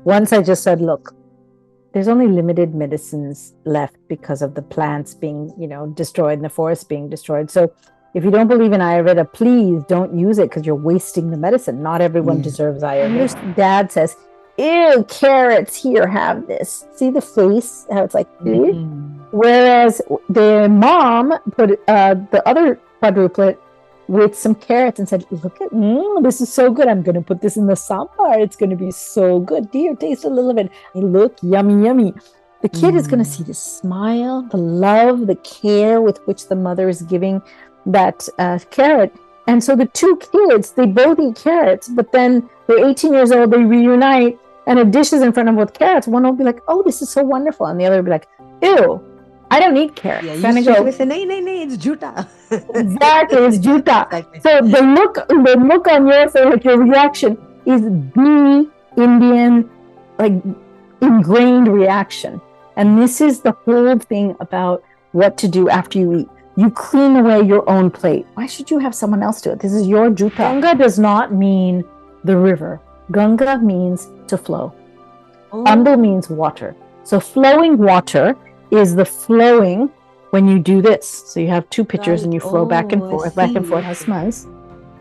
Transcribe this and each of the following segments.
Once I just said, look, there's only limited medicines left because of the plants being, destroyed and the forest being destroyed. So if you don't believe in Ayurveda, please don't use it because you're wasting the medicine. Not everyone deserves Ayurveda. And your dad says, ew, carrots, here, have this. See the face, how it's like, ew? Whereas the mom put the other quadruplet with some carrots and said, look at, this is so good. I'm going to put this in the sambar. It's going to be so good. Dear, taste a little bit. Look, yummy, yummy. The kid is going to see the smile, the love, the care with which the mother is giving that carrot. And so the two kids, they both eat carrots, but then they're 18 years old, they reunite, and a dish is in front of both carrots. One will be like, oh, this is so wonderful. And the other will be like, ew, I don't eat carrots. Yeah, you straight away say, nay, it's juta. Exactly, it's juta. Exactly. So the look on your face, like your reaction, is the Indian, like, ingrained reaction. And this is the whole thing about what to do after you eat. You clean away your own plate. Why should you have someone else do it? This is your juta. Ganga does not mean the river. Ganga means to flow. Ambu means water. So flowing water is the flowing when you do this. So you have two pitchers and you flow back and forth, back and forth. Bhasmas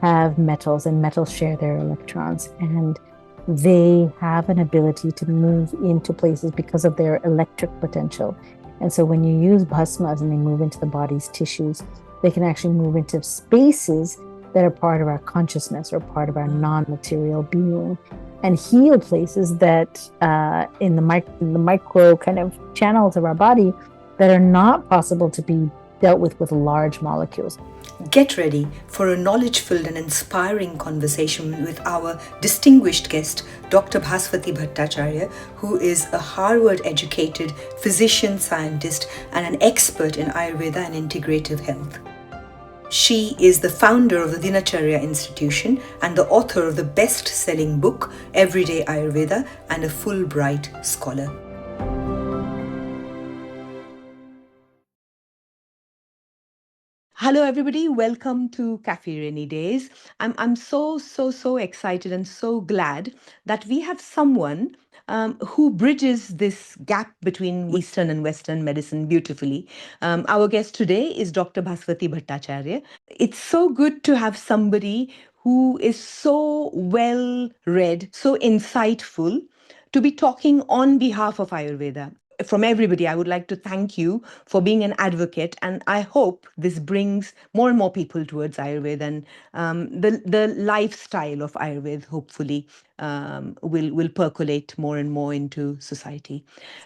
have metals, and metals share their electrons, and they have an ability to move into places because of their electric potential. And so when you use bhasmas and they move into the body's tissues, they can actually move into spaces that are part of our consciousness or part of our non-material being, and heal places that in the micro kind of channels of our body that are not possible to be dealt with large molecules. Get ready for a knowledge-filled and inspiring conversation with our distinguished guest, Dr. Bhaswati Bhattacharya, who is a Harvard-educated physician, scientist, and an expert in Ayurveda and integrative health. She is the founder of the Dinacharya Institute and the author of the best-selling book, Everyday Ayurveda, and a Fulbright Scholar. Hello everybody, welcome to Cafe Rainy Days. I'm so excited and so glad that we have someone who bridges this gap between Eastern and Western medicine beautifully. Our guest today is Dr. Bhaswati Bhattacharya. It's so good to have somebody who is so well read, so insightful, to be talking on behalf of Ayurveda. From everybody, I would like to thank you for being an advocate, and I hope this brings more and more people towards Ayurveda, and the lifestyle of Ayurveda hopefully will percolate more and more into society.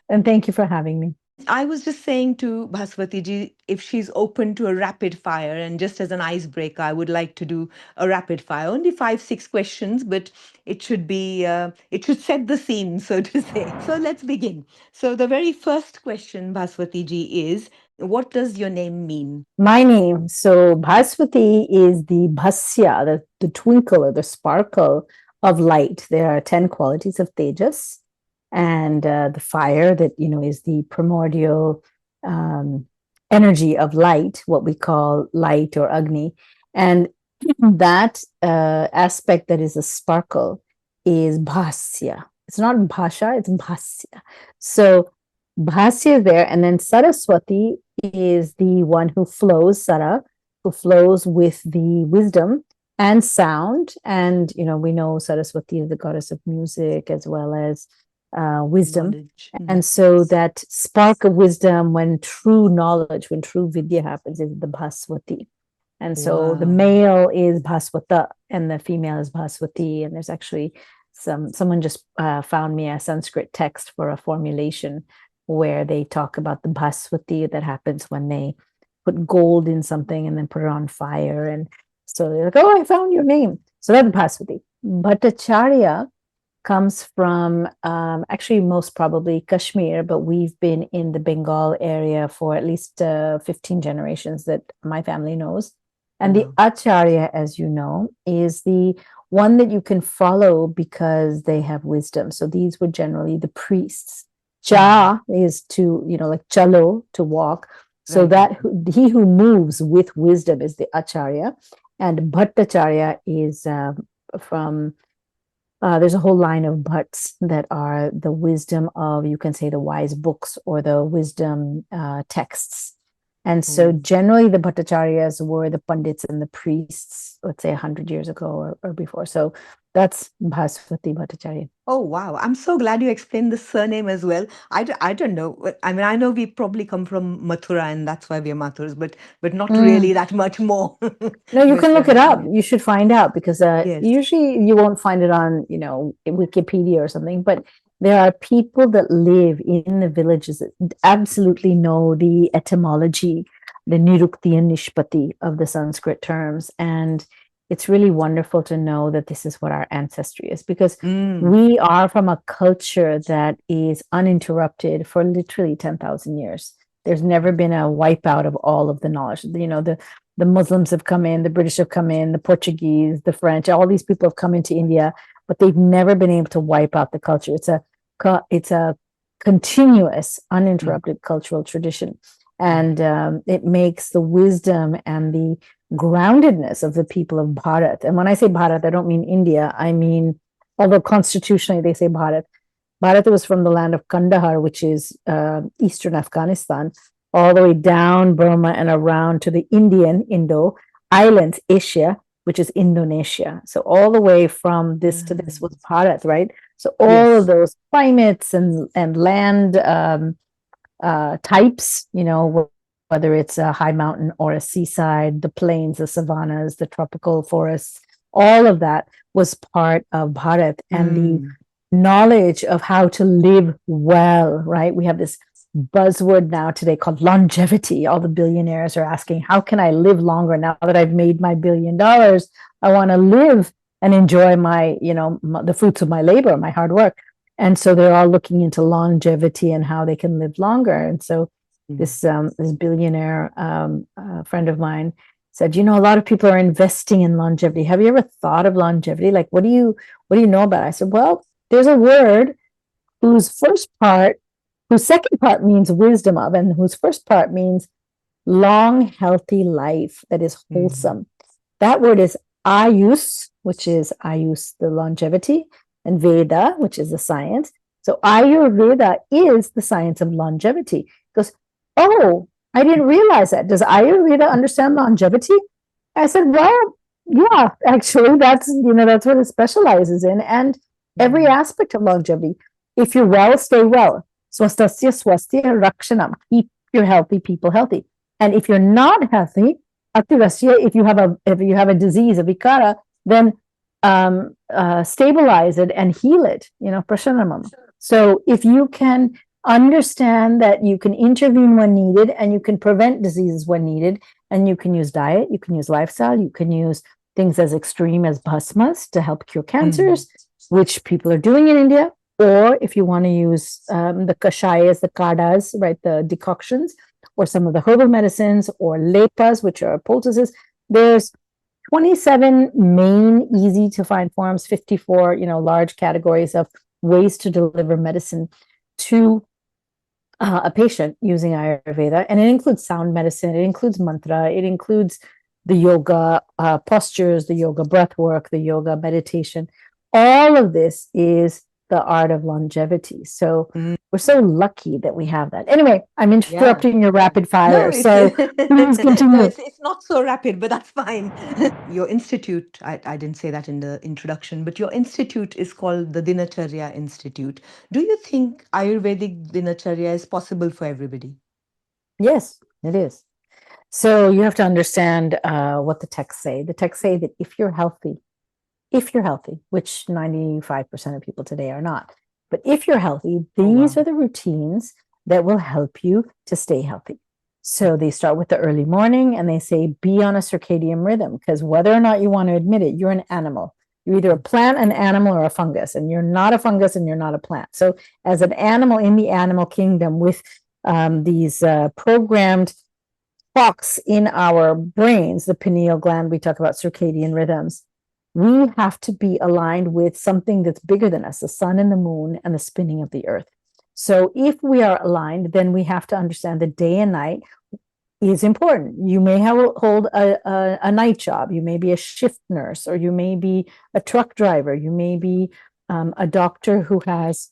And thank you for having me. I was just saying to Bhaswatiji, if she's open to a rapid fire, and just as an icebreaker, I would like to do a rapid fire, only 5-6 questions, but it should be, it should set the scene, so to say. So let's begin. So the very first question, Bhaswatiji, is, what does your name mean? My name, so Bhaswati is the bhasya, the twinkle or the sparkle of light. There are 10 qualities of Tejas. And the fire that, is the primordial energy of light, what we call light or Agni. And that aspect that is a sparkle is Bhasya. It's not Bhasha, it's Bhasya. So Bhasya is there. And then Saraswati is the one who flows, Sara, who flows with the wisdom and sound. And, we know Saraswati is the goddess of music as well as wisdom. And so that spark of wisdom, when true knowledge, when true vidya happens, is the Bhaswati. And so the male is Bhaswata and the female is Bhaswati. And there's actually someone just found me a Sanskrit text for a formulation where they talk about the Bhaswati that happens when they put gold in something and then put it on fire. And so they're like, oh, I found your name. So that's Bhaswati. Bhattacharya comes from actually most probably Kashmir, but we've been in the Bengal area for at least 15 generations that my family knows. And the Acharya, as you know, is the one that you can follow because they have wisdom. So these were generally the priests. Cha is to, like chalo, to walk. So that he who moves with wisdom is the Acharya. And Bhattacharya is from there's a whole line of bhatts that are the wisdom of, you can say, the wise books or the wisdom texts. And so generally the Bhattacharyas were the pandits and the priests, let's say 100 years ago or before. So that's Bhaswati Bhattacharya. Oh, wow. I'm so glad you explained the surname as well. I don't know. I mean, I know we probably come from Mathura and that's why we're Mathuras, but not really that much more. No, you But can look it up. yeah. You should find out because Yes. usually you won't find it on, Wikipedia or something, but there are people that live in the villages that absolutely know the etymology, the nirukti and nishpati of the Sanskrit terms. And it's really wonderful to know that this is what our ancestry is, because we are from a culture that is uninterrupted for literally 10,000 years. There's never been a wipeout of all of the knowledge. The Muslims have come in, the British have come in, the Portuguese, the French, all these people have come into India, but they've never been able to wipe out the culture. It's a continuous, uninterrupted cultural tradition. And it makes the wisdom and the groundedness of the people of Bharat. And when I say Bharat, I don't mean India. I mean, although constitutionally they say Bharat. Bharat was from the land of Kandahar, which is eastern Afghanistan, all the way down Burma and around to the Indo islands, Asia, which is Indonesia. So all the way from this to this was Bharat, right? So all of those climates and land types, whether it's a high mountain or a seaside, the plains, the savannas, the tropical forests, all of that was part of Bharat. And the knowledge of how to live well, right? We have this buzzword now today called longevity. All the billionaires are asking, how can I live longer now that I've made my $1 billion? I want to live and enjoy my, the fruits of my labor, my hard work. And so they're all looking into longevity and how they can live longer. And so this billionaire friend of mine said, a lot of people are investing in longevity. Have you ever thought of longevity? Like, what do you know about it? I said, well, there's a word whose second part means wisdom of, and whose first part means long, healthy life that is wholesome. That word is ayus, which is ayus, the longevity, and Veda, which is the science. So Ayurveda is the science of longevity. He goes, oh, I didn't realize that. Does Ayurveda understand longevity? I said, well, yeah, actually, that's what it specializes in, and every aspect of longevity. If you're well, stay well. Swastasya swastya rakshanam. Keep your healthy people healthy. And if you're not healthy, atirasya, if you have a disease, a vikara, then stabilize it and heal it, prashanamam. So if you can understand that you can intervene when needed and you can prevent diseases when needed, and you can use diet, you can use lifestyle, you can use things as extreme as bhasmas to help cure cancers, which people are doing in India. Or if you want to use the kashayas, the kadas, right, the decoctions, or some of the herbal medicines, or lepas, which are poultices, there's 27 main easy to find forms, 54, large categories of ways to deliver medicine to a patient using Ayurveda. And it includes sound medicine, it includes mantra, it includes the yoga postures, the yoga breath work, the yoga meditation. All of this is the art of longevity. So we're so lucky that we have that. Anyway, I'm interrupting your rapid fire. So please continue. No, it's not so rapid, but that's fine. Your institute, I didn't say that in the introduction, but your institute is called the Dinacharya Institute. Do you think Ayurvedic Dinacharya is possible for everybody? Yes, it is. So you have to understand what the texts say. The texts say that if you're healthy, which 95% of people today are not, but if you're healthy, these are the routines that will help you to stay healthy. So they start with the early morning and they say, be on a circadian rhythm, because whether or not you want to admit it, you're an animal. You're either a plant, an animal, or a fungus, and you're not a fungus and you're not a plant. So as an animal in the animal kingdom with these programmed clocks in our brains, the pineal gland, we talk about circadian rhythms, we have to be aligned with something that's bigger than us, the sun and the moon and the spinning of the earth. So if we are aligned, then we have to understand that day and night is important. You may hold a night job, you may be a shift nurse, or you may be a truck driver, you may be a doctor who has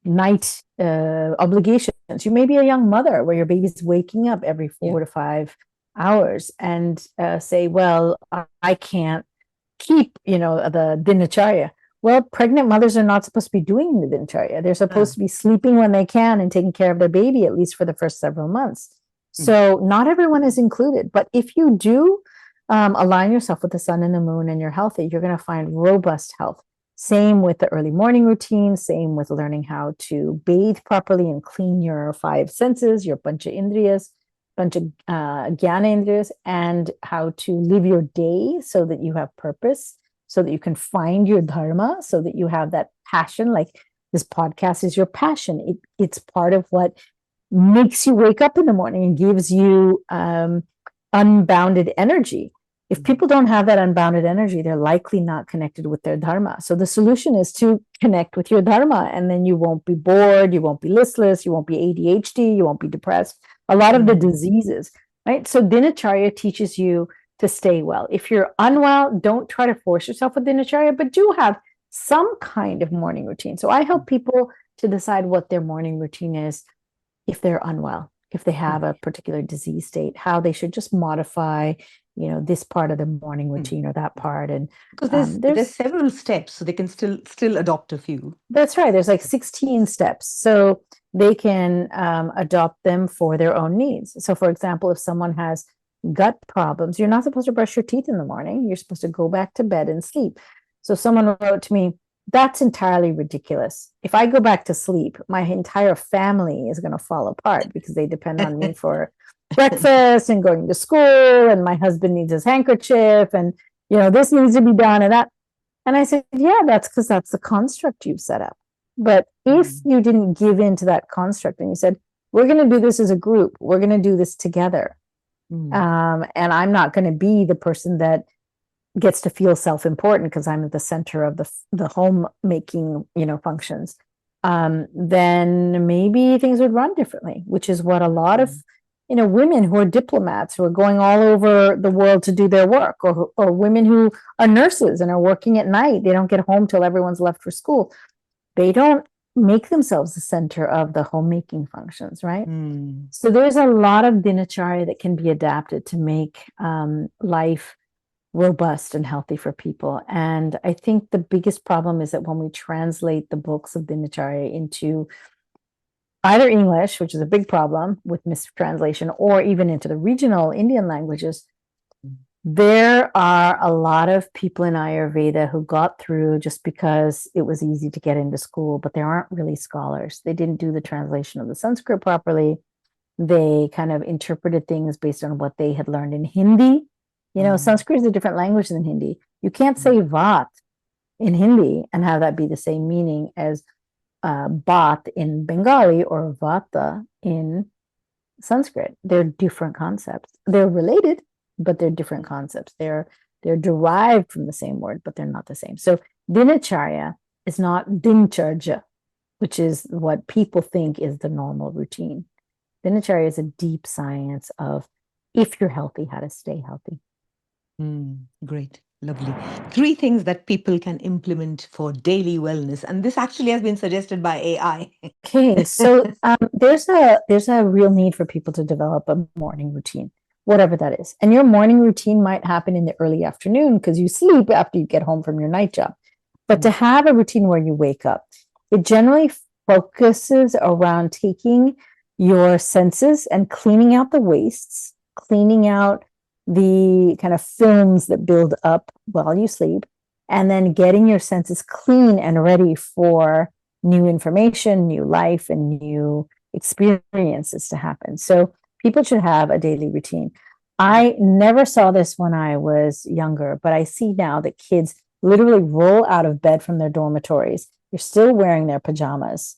night obligations. You may be a young mother where your baby's waking up every 4 to 5 hours and say, well, I can't keep, the Dinacharya. Well, pregnant mothers are not supposed to be doing the Dinacharya. They're supposed to be sleeping when they can and taking care of their baby, at least for the first several months. So not everyone is included. But if you do align yourself with the sun and the moon and you're healthy, you're going to find robust health. Same with the early morning routine, same with learning how to bathe properly and clean your 5 senses, your pancha indriyas, jnana indriyas, and how to live your day so that you have purpose, so that you can find your dharma, so that you have that passion. Like this podcast is your passion. It's part of what makes you wake up in the morning and gives you unbounded energy. If people don't have that unbounded energy, they're likely not connected with their dharma. So the solution is to connect with your dharma, and then you won't be bored, you won't be listless, you won't be ADHD, you won't be depressed. A lot of the diseases, right? So Dinacharya teaches you to stay well. If you're unwell, don't try to force yourself with Dinacharya, but do have some kind of morning routine. So I help people to decide what their morning routine is if they're unwell, if they have a particular disease state, how they should just modify this part of the morning routine or that part. And because there's several steps, so they can still adopt a few. That's right. There's like 16 steps, so they can adopt them for their own needs. So for example, if someone has gut problems, you're not supposed to brush your teeth in the morning. You're supposed to go back to bed and sleep. So someone wrote to me, that's entirely ridiculous. If I go back to sleep, my entire family is going to fall apart because they depend on me for breakfast and going to school, and my husband needs his handkerchief, and this needs to be done and that. And I said, yeah, that's because that's the construct you've set up. But if you didn't give in to that construct and you said, we're going to do this as a group, we're going to do this together, and I'm not going to be the person that gets to feel self-important because I'm at the center of the homemaking functions, then maybe things would run differently, which is what a lot of women who are diplomats who are going all over the world to do their work, or women who are nurses and are working at night. They don't get home till everyone's left for school. They don't make themselves the center of the homemaking functions, right? So there's a lot of Dinacharya that can be adapted to make life robust and healthy for people. And I think the biggest problem is that when we translate the books of Dinacharya into either English, which is a big problem with mistranslation, or even into the regional Indian languages, there are a lot of people in Ayurveda who got through just because it was easy to get into school, but they aren't really scholars. They didn't do the translation of the Sanskrit properly. They kind of interpreted things based on what they had learned in Hindi. Sanskrit is a different language than Hindi. You can't say vat in Hindi and have that be the same meaning as Bhat in Bengali or Vata in Sanskrit. They're different concepts. They're related, but they're different concepts. They're derived from the same word, but they're not the same. So Dinacharya is not Dincharya, which is what people think is the normal routine. Dinacharya is a deep science of, if you're healthy, how to stay healthy. Great. Lovely. 3 things that people can implement for daily wellness. And this actually has been suggested by AI. Okay, so there's a real need for people to develop a morning routine, whatever that is. And your morning routine might happen in the early afternoon because you sleep after you get home from your night job. But to have a routine where you wake up, it generally focuses around taking your senses and cleaning out the wastes, cleaning out the kind of films that build up while you sleep, and then getting your senses clean and ready for new information, new life, and new experiences to happen. So people should have a daily routine. I never saw this when I was younger, but I see now that kids literally roll out of bed from their dormitories. They're still wearing their pajamas,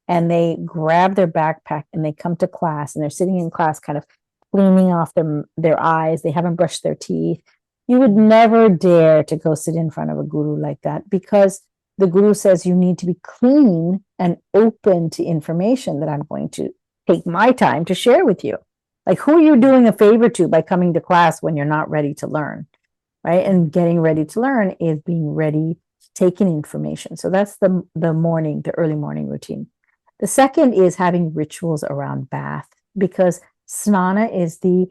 and they grab their backpack and they come to class, and they're sitting in class kind of cleaning off their eyes. They haven't brushed their teeth. You would never dare to go sit in front of a guru like that, because the guru says you need to be clean and open to information that I'm going to take my time to share with you. Like, who are you doing a favor to by coming to class when you're not ready to learn? right? And getting ready to learn is being ready to take in information. So that's the early morning routine. The second is having rituals around bath, because snana is the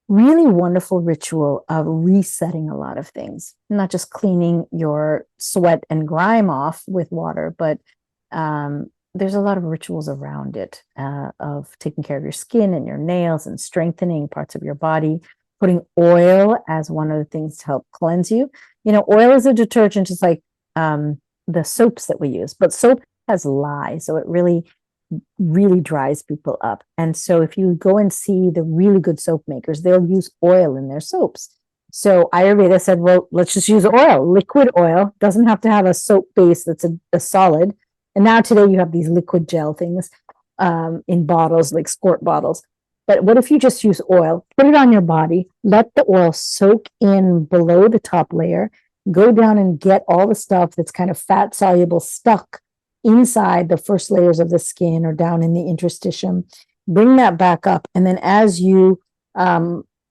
really wonderful ritual of resetting a lot of things, not just cleaning your sweat and grime off with water, but there's a lot of rituals around it, of taking care of your skin and your nails and strengthening parts of your body, putting oil as one of the things to help cleanse you. Oil is a detergent, just like the soaps that we use, but soap has lye, so it really dries people up. And so if you go and see the really good soap makers, they'll use oil in their soaps. So Ayurveda said, well, let's just use oil. Liquid oil doesn't have to have a soap base that's a solid. And now today you have these liquid gel things in bottles, like squirt bottles. But what if you just use oil, put it on your body, let the oil soak in below the top layer, go down and get all the stuff that's kind of fat soluble stuck inside the first layers of the skin or down in the interstitium, bring that back up. And then as you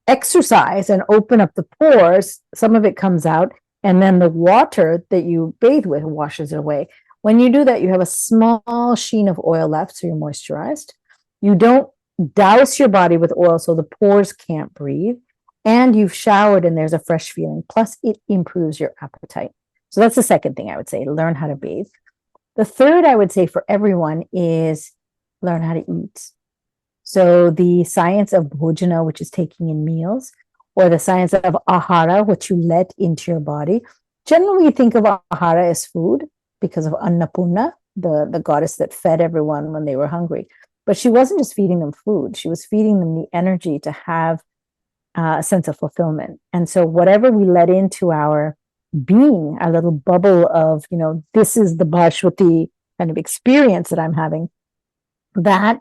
exercise and open up the pores, some of it comes out, and then the water that you bathe with washes it away. When you do that, you have a small sheen of oil left, so you're moisturized. You don't douse your body with oil so the pores can't breathe, and you've showered and there's a fresh feeling. Plus, it improves your appetite. So that's the second thing I would say, learn how to bathe. The third I would say for everyone is learn how to eat. So the science of bhojana, which is taking in meals, or the science of ahara, what you let into your body. Generally, we think of ahara as food because of Annapurna, the goddess that fed everyone when they were hungry. But she wasn't just feeding them food. She was feeding them the energy to have a sense of fulfillment. And so whatever we let into our being, a little bubble of, this is the Bhaswati kind of experience that I'm having, that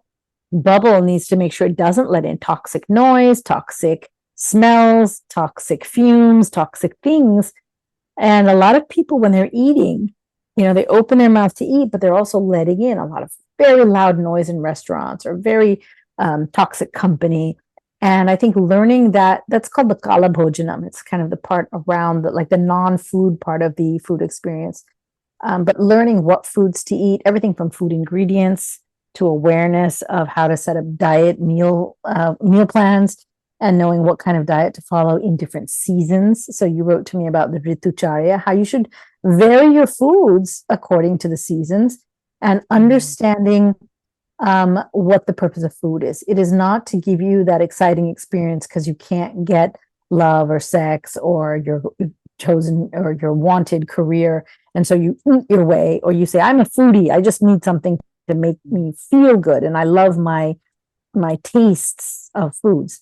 bubble needs to make sure it doesn't let in toxic noise, toxic smells, toxic fumes, toxic things. And a lot of people, when they're eating, they open their mouth to eat, but they're also letting in a lot of very loud noise in restaurants or very toxic company. And I think learning that's called the kala bhojanam. It's kind of the part around the non-food part of the food experience. But learning what foods to eat, everything from food ingredients to awareness of how to set up meal plans, and knowing what kind of diet to follow in different seasons. So you wrote to me about the Ritucharya, how you should vary your foods according to the seasons, and understanding what the purpose of food is. It is not to give you that exciting experience because you can't get love or sex or your chosen or your wanted career. And so you eat your way, or you say, I'm a foodie. I just need something to make me feel good. And I love my tastes of foods.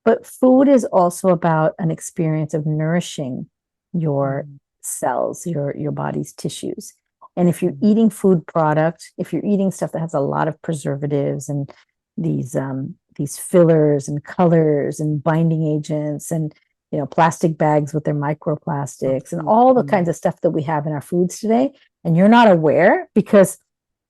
But food is also about an experience of nourishing your cells, your body's tissues. And if you're eating food product, if you're eating stuff that has a lot of preservatives and these fillers and colors and binding agents and plastic bags with their microplastics and all the kinds of stuff that we have in our foods today, and you're not aware because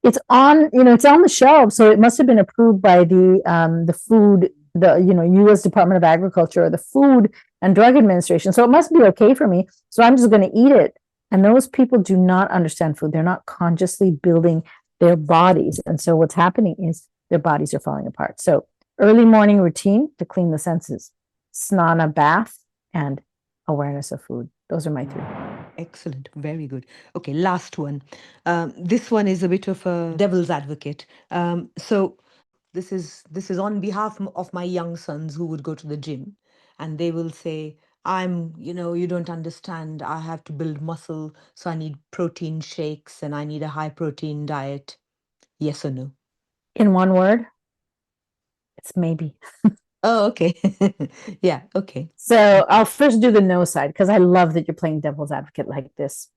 it's on the shelf, so it must have been approved by the food, U.S. Department of Agriculture or the Food and Drug Administration. So it must be okay for me. So I'm just going to eat it. And those people do not understand food. They're not consciously building their bodies. And so what's happening is their bodies are falling apart. So early morning routine to clean the senses, snana, bath, and awareness of food. Those are my three. Excellent. Very good. Okay, last one. This one is a bit of a devil's advocate. So this is on behalf of my young sons who would go to the gym, and they will say, you don't understand. I have to build muscle, so I need protein shakes and I need a high protein diet. Yes or no? In one word, it's maybe. Oh, okay. Yeah, okay. So I'll first do the no side because I love that you're playing devil's advocate like this.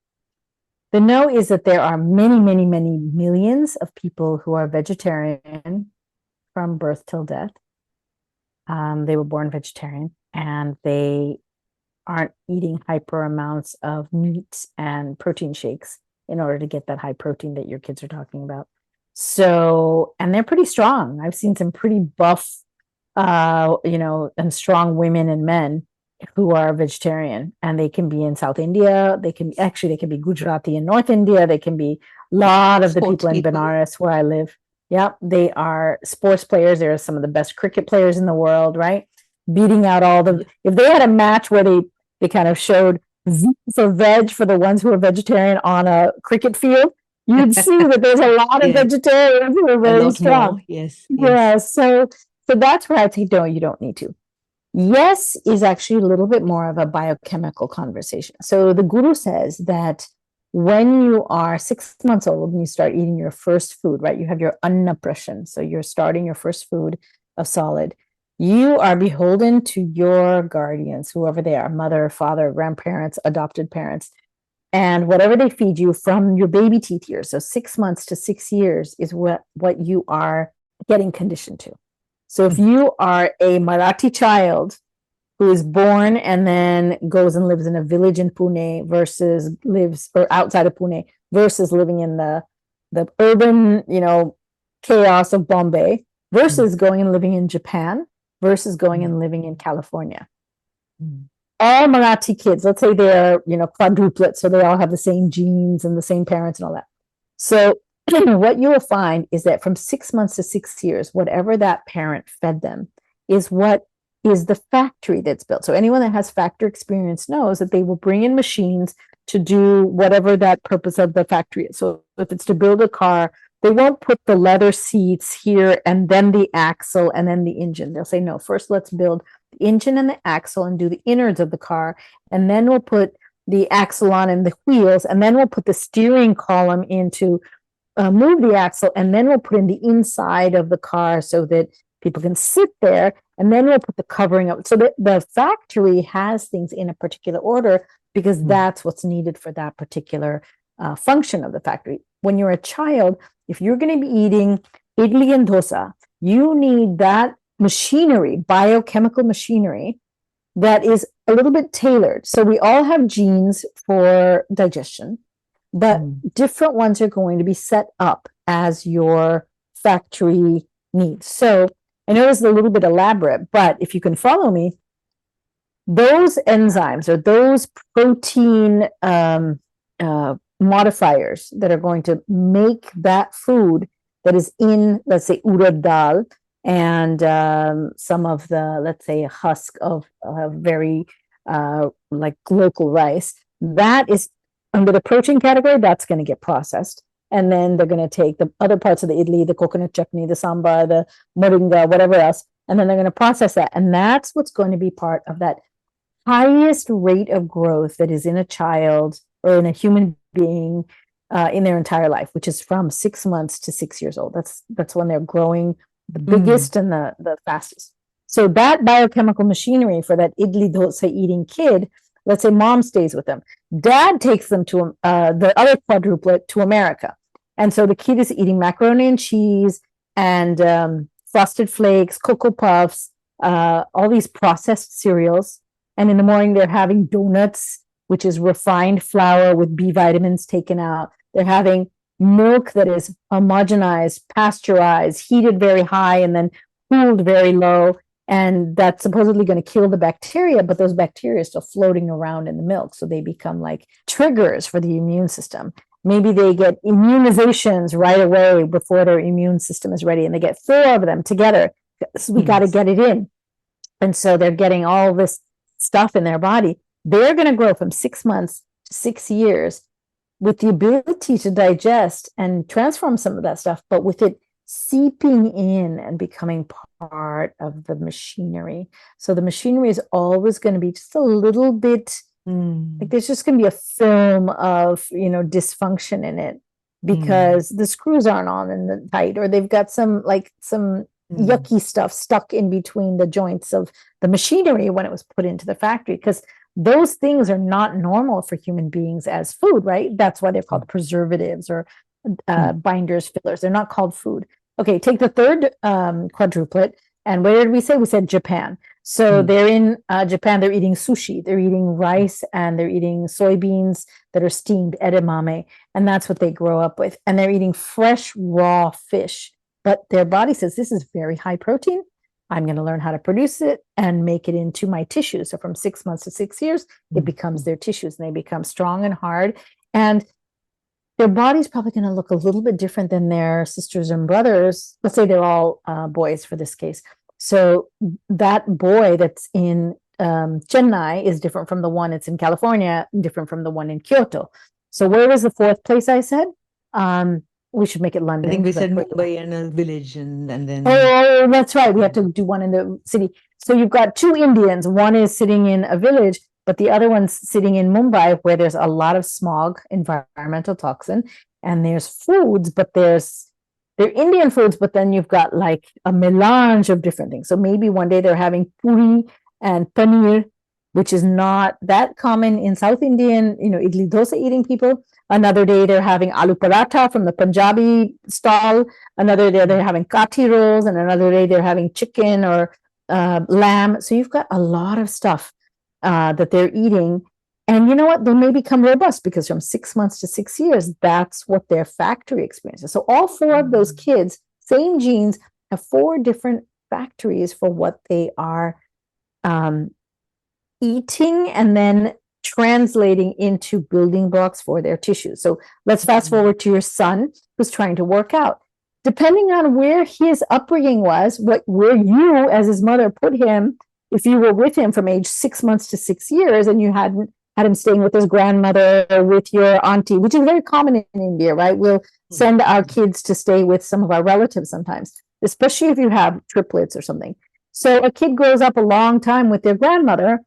The no is that there are many, many, many millions of people who are vegetarian from birth till death. They were born vegetarian and they aren't eating hyper amounts of meat and protein shakes in order to get that high protein that your kids are talking about. So, and they're pretty strong. I've seen some pretty buff, and strong women and men who are vegetarian, and they can be in South India. They can be Gujarati in North India. They can be a lot of the Sports people in people. Benaras where I live. Yeah, they are sports players. They're some of the best cricket players in the world, right? Beating out all the. If they had a match where they kind of showed V for veg for the ones who are vegetarian on a cricket field, you'd see that there's a lot of Yeah. vegetarians who are A very lot strong. more. Yes. Yeah, so that's where I'd say, no, you don't need to. Yes is actually a little bit more of a biochemical conversation. So the guru says that when you are 6 months old and you start eating your first food, right? You have your annaprashan. So you're starting your first food of solid. You are beholden to your guardians, whoever they are, mother, father, grandparents, adopted parents. And whatever they feed you from your baby teeth years, so 6 months to 6 years is what you are getting conditioned to. So if you are a Marathi child who is born and then goes and lives in a village in Pune versus lives or outside of Pune versus living in the urban, chaos of Bombay versus going and living in Japan versus going and living in California. All Marathi kids, let's say they're, quadruplets, so they all have the same genes and the same parents and all that. So what you will find is that from 6 months to 6 years, whatever that parent fed them is what is the factory that's built. So anyone that has factory experience knows that they will bring in machines to do whatever that purpose of the factory is. So if it's to build a car, they won't put the leather seats here and then the axle and then the engine. They'll say, no, first let's build the engine and the axle and do the innards of the car. And then we'll put the axle on and the wheels. And then we'll put the steering column in to move the axle. And then we'll put in the inside of the car so that people can sit there. And then we'll put the covering up. So that the factory has things in a particular order because that's what's needed for that particular function of the factory. When you're a child, if you're going to be eating idli and dosa, you need that machinery, biochemical machinery, that is a little bit tailored. So we all have genes for digestion, but different ones are going to be set up as your factory needs. So I know this is a little bit elaborate, but if you can follow me, those enzymes or those protein modifiers that are going to make that food that is in, let's say, urad dal and some of the, let's say, husk of very like local rice, that is under the protein category, that's going to get processed. And then they're going to take the other parts of the idli, the coconut chutney, the sambar, the moringa, whatever else, and then they're going to process that. And that's what's going to be part of that highest rate of growth that is in a child or in a human being in their entire life, which is from 6 months to 6 years old. That's when they're growing the biggest and the fastest. So that biochemical machinery for that idli dosa eating kid, let's say mom stays with them, dad takes them to the other quadruplet to America. And so the kid is eating macaroni and cheese and frosted flakes, Cocoa Puffs, all these processed cereals. And in the morning, they're having donuts, which is refined flour with B vitamins taken out. They're having milk that is homogenized, pasteurized, heated very high, and then cooled very low. And that's supposedly going to kill the bacteria, but those bacteria are still floating around in the milk. So they become like triggers for the immune system. Maybe they get immunizations right away before their immune system is ready, and they get 4 of them together. So we got to get it in. And so they're getting all this stuff in their body. They're going to grow from 6 months to 6 years with the ability to digest and transform some of that stuff, but with it seeping in and becoming part of the machinery. So the machinery is always going to be just a little bit like there's just going to be a film of, dysfunction in it because the screws aren't on and the tight, or they've got some yucky stuff stuck in between the joints of the machinery when it was put into the factory, because those things are not normal for human beings as food, right? That's why they're called preservatives or binders, fillers. They're not called food. Okay, take the third quadruplet. And where did we say? We said Japan. So they're in Japan, they're eating sushi, they're eating rice, and they're eating soybeans that are steamed, edamame, and that's what they grow up with. And they're eating fresh, raw fish. But their body says, this is very high protein. I'm going to learn how to produce it and make it into my tissues. So from 6 months to 6 years, it becomes their tissues, and they become strong and hard. And their body's probably going to look a little bit different than their sisters and brothers. Let's say they're all boys for this case. So that boy that's in Chennai is different from the one that's in California, different from the one in Kyoto. So where was the fourth place I said? We should make it London. I think we said Mumbai and a village, and then. Oh, that's right. We have to do one in the city. So you've got two Indians. One is sitting in a village, but the other one's sitting in Mumbai, where there's a lot of smog, environmental toxin, and there's foods, but they're Indian foods, but then you've got like a melange of different things. So maybe one day they're having puri and paneer, which is not that common in South Indian, idli dosa eating people. Another day they're having aloo paratha from the Punjabi stall. Another day they're having kathi rolls, and another day they're having chicken or lamb. So you've got a lot of stuff that they're eating. And you know what? They may become robust because from 6 months to 6 years, that's what their factory experience is. So all four of those kids, same genes, have four different factories for what they are eating and then translating into building blocks for their tissues. So let's fast forward to your son who's trying to work out. Depending on where his upbringing was, where you as his mother put him, if you were with him from age 6 months to 6 years and you hadn't had him staying with his grandmother or with your auntie, which is very common in India, right? We'll send our kids to stay with some of our relatives sometimes, especially if you have triplets or something. So a kid grows up a long time with their grandmother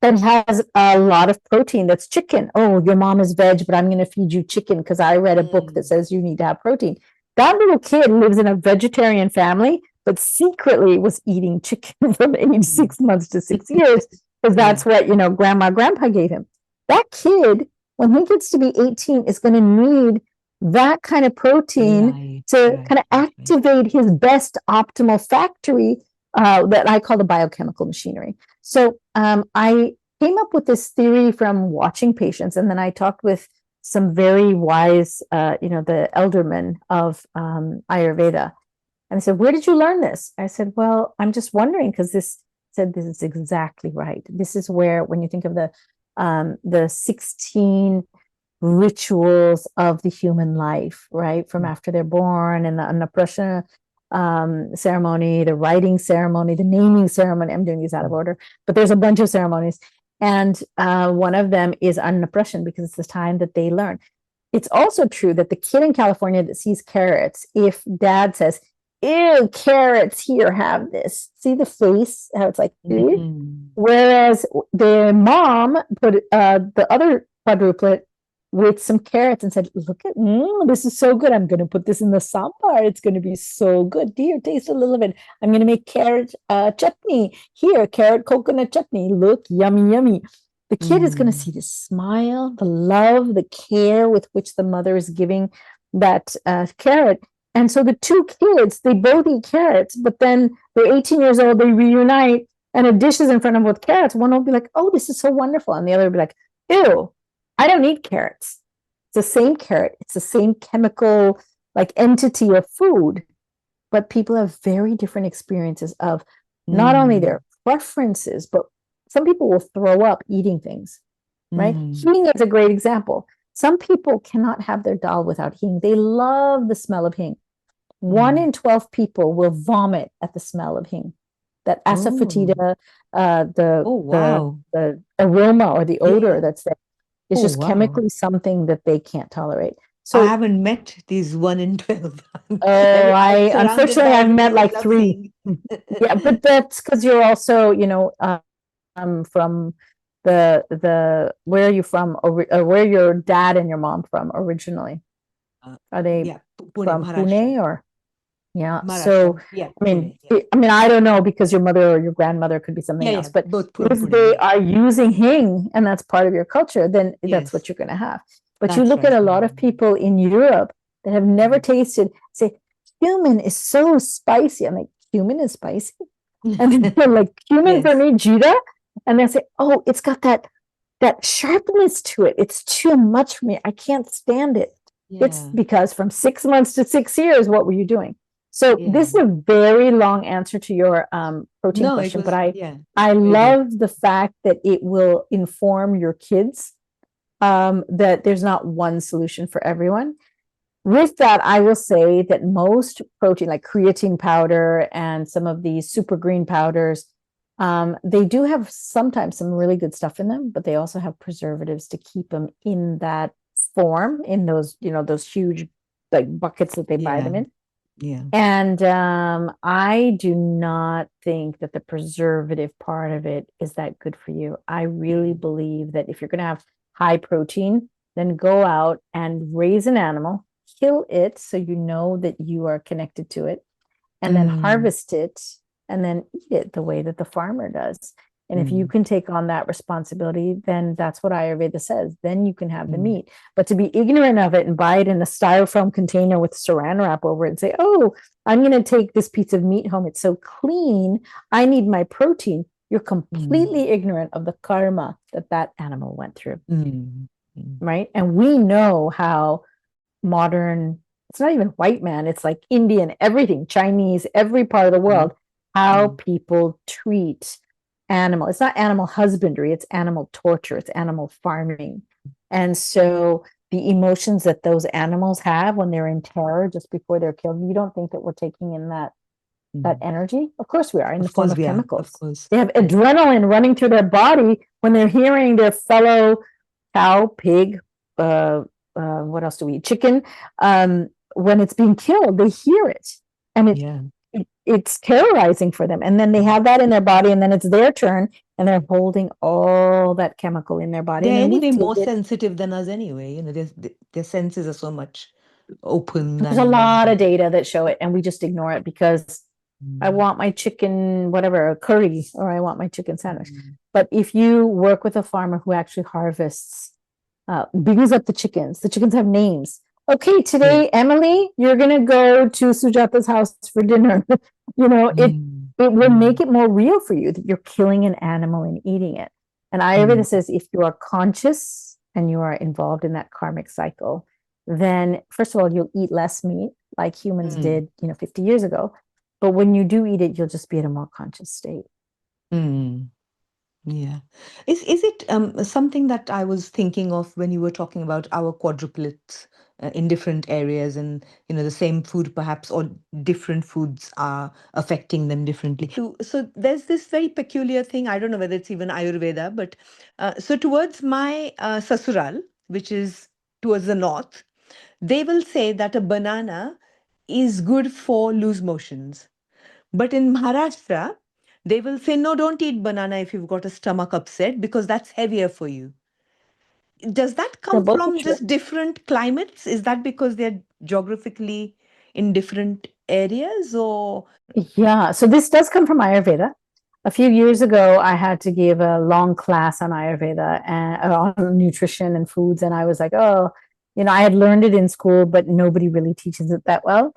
and has a lot of protein. That's chicken. Oh, your mom is veg, but I'm going to feed you chicken because I read a book that says you need to have protein. That little kid lives in a vegetarian family, but secretly was eating chicken from age 6 months to 6 years because that's what, grandpa gave him. That kid, when he gets to be 18, is going to need that kind of protein to kind of activate his best optimal factory that I call the biochemical machinery. So I came up with this theory from watching patients, and then I talked with some very wise, the eldermen of Ayurveda. And I said, where did you learn this? I said, well, I'm just wondering, because this is exactly right. This is where, when you think of the 16 rituals of the human life, right? From after they're born, and the Annaprasna ceremony, the writing ceremony, the naming ceremony. I'm doing these out of order, but there's a bunch of ceremonies. And one of them is Annaprasna, because it's the time that they learn. It's also true that the kid in California that sees carrots, if dad says, ew, carrots, here, have this. See the face, how it's like, ew? Whereas the mom put the other quadruplet with some carrots and said, look at, this is so good. I'm going to put this in the sambar. It's going to be so good. Dear, taste a little bit. I'm going to make carrot chutney. Here, carrot coconut chutney. Look, yummy, yummy. The kid is going to see the smile, the love, the care with which the mother is giving that carrot. And so the two kids, they both eat carrots, but then they're 18 years old, they reunite, and a dish is in front of them with carrots. One will be like, oh, this is so wonderful. And the other will be like, ew, I don't eat carrots. It's the same carrot. It's the same chemical entity of food, but people have very different experiences of not only their preferences, but some people will throw up eating things, right? Hing is a great example. Some people cannot have their dal without hing. They love the smell of hing. 1 in 12 people will vomit at the smell of hing. That asafoetida, the aroma or the odor that's there. It's just chemically something that they can't tolerate. So I haven't met these 1 in 12. Unfortunately I've met like 3. Yeah, but that's because you're also, from the where are you from, or where your dad and your mom from originally? Are they from Pune or? Yeah. So I don't know, because your mother or your grandmother could be something else, but if they are using hing and that's part of your culture, then that's what you're going to have. But you look at a lot of people in Europe that have never tasted, say, cumin is so spicy. I'm like, cumin is spicy? And they're like, cumin for me, jeera? And they say, oh, it's got that sharpness to it. It's too much for me. I can't stand it. It's because from 6 months to 6 years, what were you doing? So Yeah. this is a very long answer to your protein No, it question, was, but I yeah, I very good. love the fact that it will inform your kids that there's not one solution for everyone. With that, I will say that most protein, like creatine powder and some of these super green powders, they do have sometimes some really good stuff in them, but they also have preservatives to keep them in that form, in those, those huge like buckets that they buy Yeah, them in. yeah. And I do not think that the preservative part of it is that good for you. I really believe that if you're going to have high protein, then go out and raise an animal, kill it so you know that you are connected to it, and then Mm, harvest it and then eat it the way that the farmer does. And if you mm, can take on that responsibility, then that's what Ayurveda says. Then you can have the mm, meat. But to be ignorant of it and buy it in a styrofoam container with saran wrap over it and say, oh, I'm going to take this piece of meat home. It's so clean. I need my protein. You're mm, completely ignorant of the karma that that animal went through, mm, mm. right? And we know how modern, it's not even white man, it's like Indian, everything, Chinese, every part of the Mm, world, how mm, people treat animal. It's not animal husbandry, it's animal torture, it's animal farming. And so the emotions that those animals have when they're in terror just before they're killed, you don't think that we're taking in that mm. energy? Of course we are, in the Of form course of we are. Of chemicals. course. They have Yes. adrenaline running through their body when they're hearing their fellow cow, pig, what else do we eat? Chicken. When it's being killed, they hear it, and Yeah. it's terrorizing for them. And then they have that in their body, and then it's their turn, and they're holding all that chemical in their body, and They're then we anyway take more it. sensitive than us anyway. Their senses are so much open There's a and lot of data that show it, and we just ignore it because I mm, want my chicken, whatever, curry, or I want my chicken sandwich. mm, But if you work with a farmer who actually harvests, brings up the chickens have names. Okay, yeah. today, Emily, you're gonna go to Sujata's house for dinner. It Mm, will make mm, it more real for you that you're killing an animal and eating it. And Ayurveda mm, says if you are conscious and you are involved in that karmic cycle, then first of all, you'll eat less meat like humans mm, did, 50 years ago. But when you do eat it, you'll just be in a more conscious state. mm. Yeah. Is it something that I was thinking of when you were talking about our quadruplets in different areas and the same food perhaps or different foods are affecting them differently. So there's this very peculiar thing. I don't know whether it's even Ayurveda, but so towards my sasural, which is towards the north, they will say that a banana is good for loose motions. But in Maharashtra, they will say, no, don't eat banana if you've got a stomach upset because that's heavier for you. Does that So come both are from true. just different climates? Is that because they're geographically in different areas or? Yeah, so this does come from Ayurveda. A few years ago, I had to give a long class on Ayurveda and on nutrition and foods, and I was like, oh, I had learned it in school, but nobody really teaches it that well.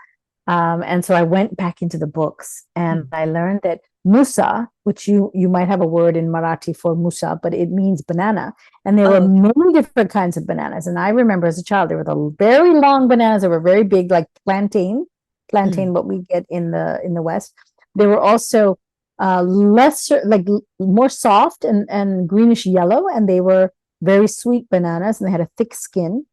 And so I went back into the books, and Mm, I learned that Musa, which you might have a word in Marathi for Musa, but it means banana. And there were oh, okay. many different kinds of bananas. And I remember as a child, there were the very long bananas that were very big, like plantain, Mm, what we get in the West. They were also lesser, like more soft and greenish yellow, and they were very sweet bananas, and they had a thick skin.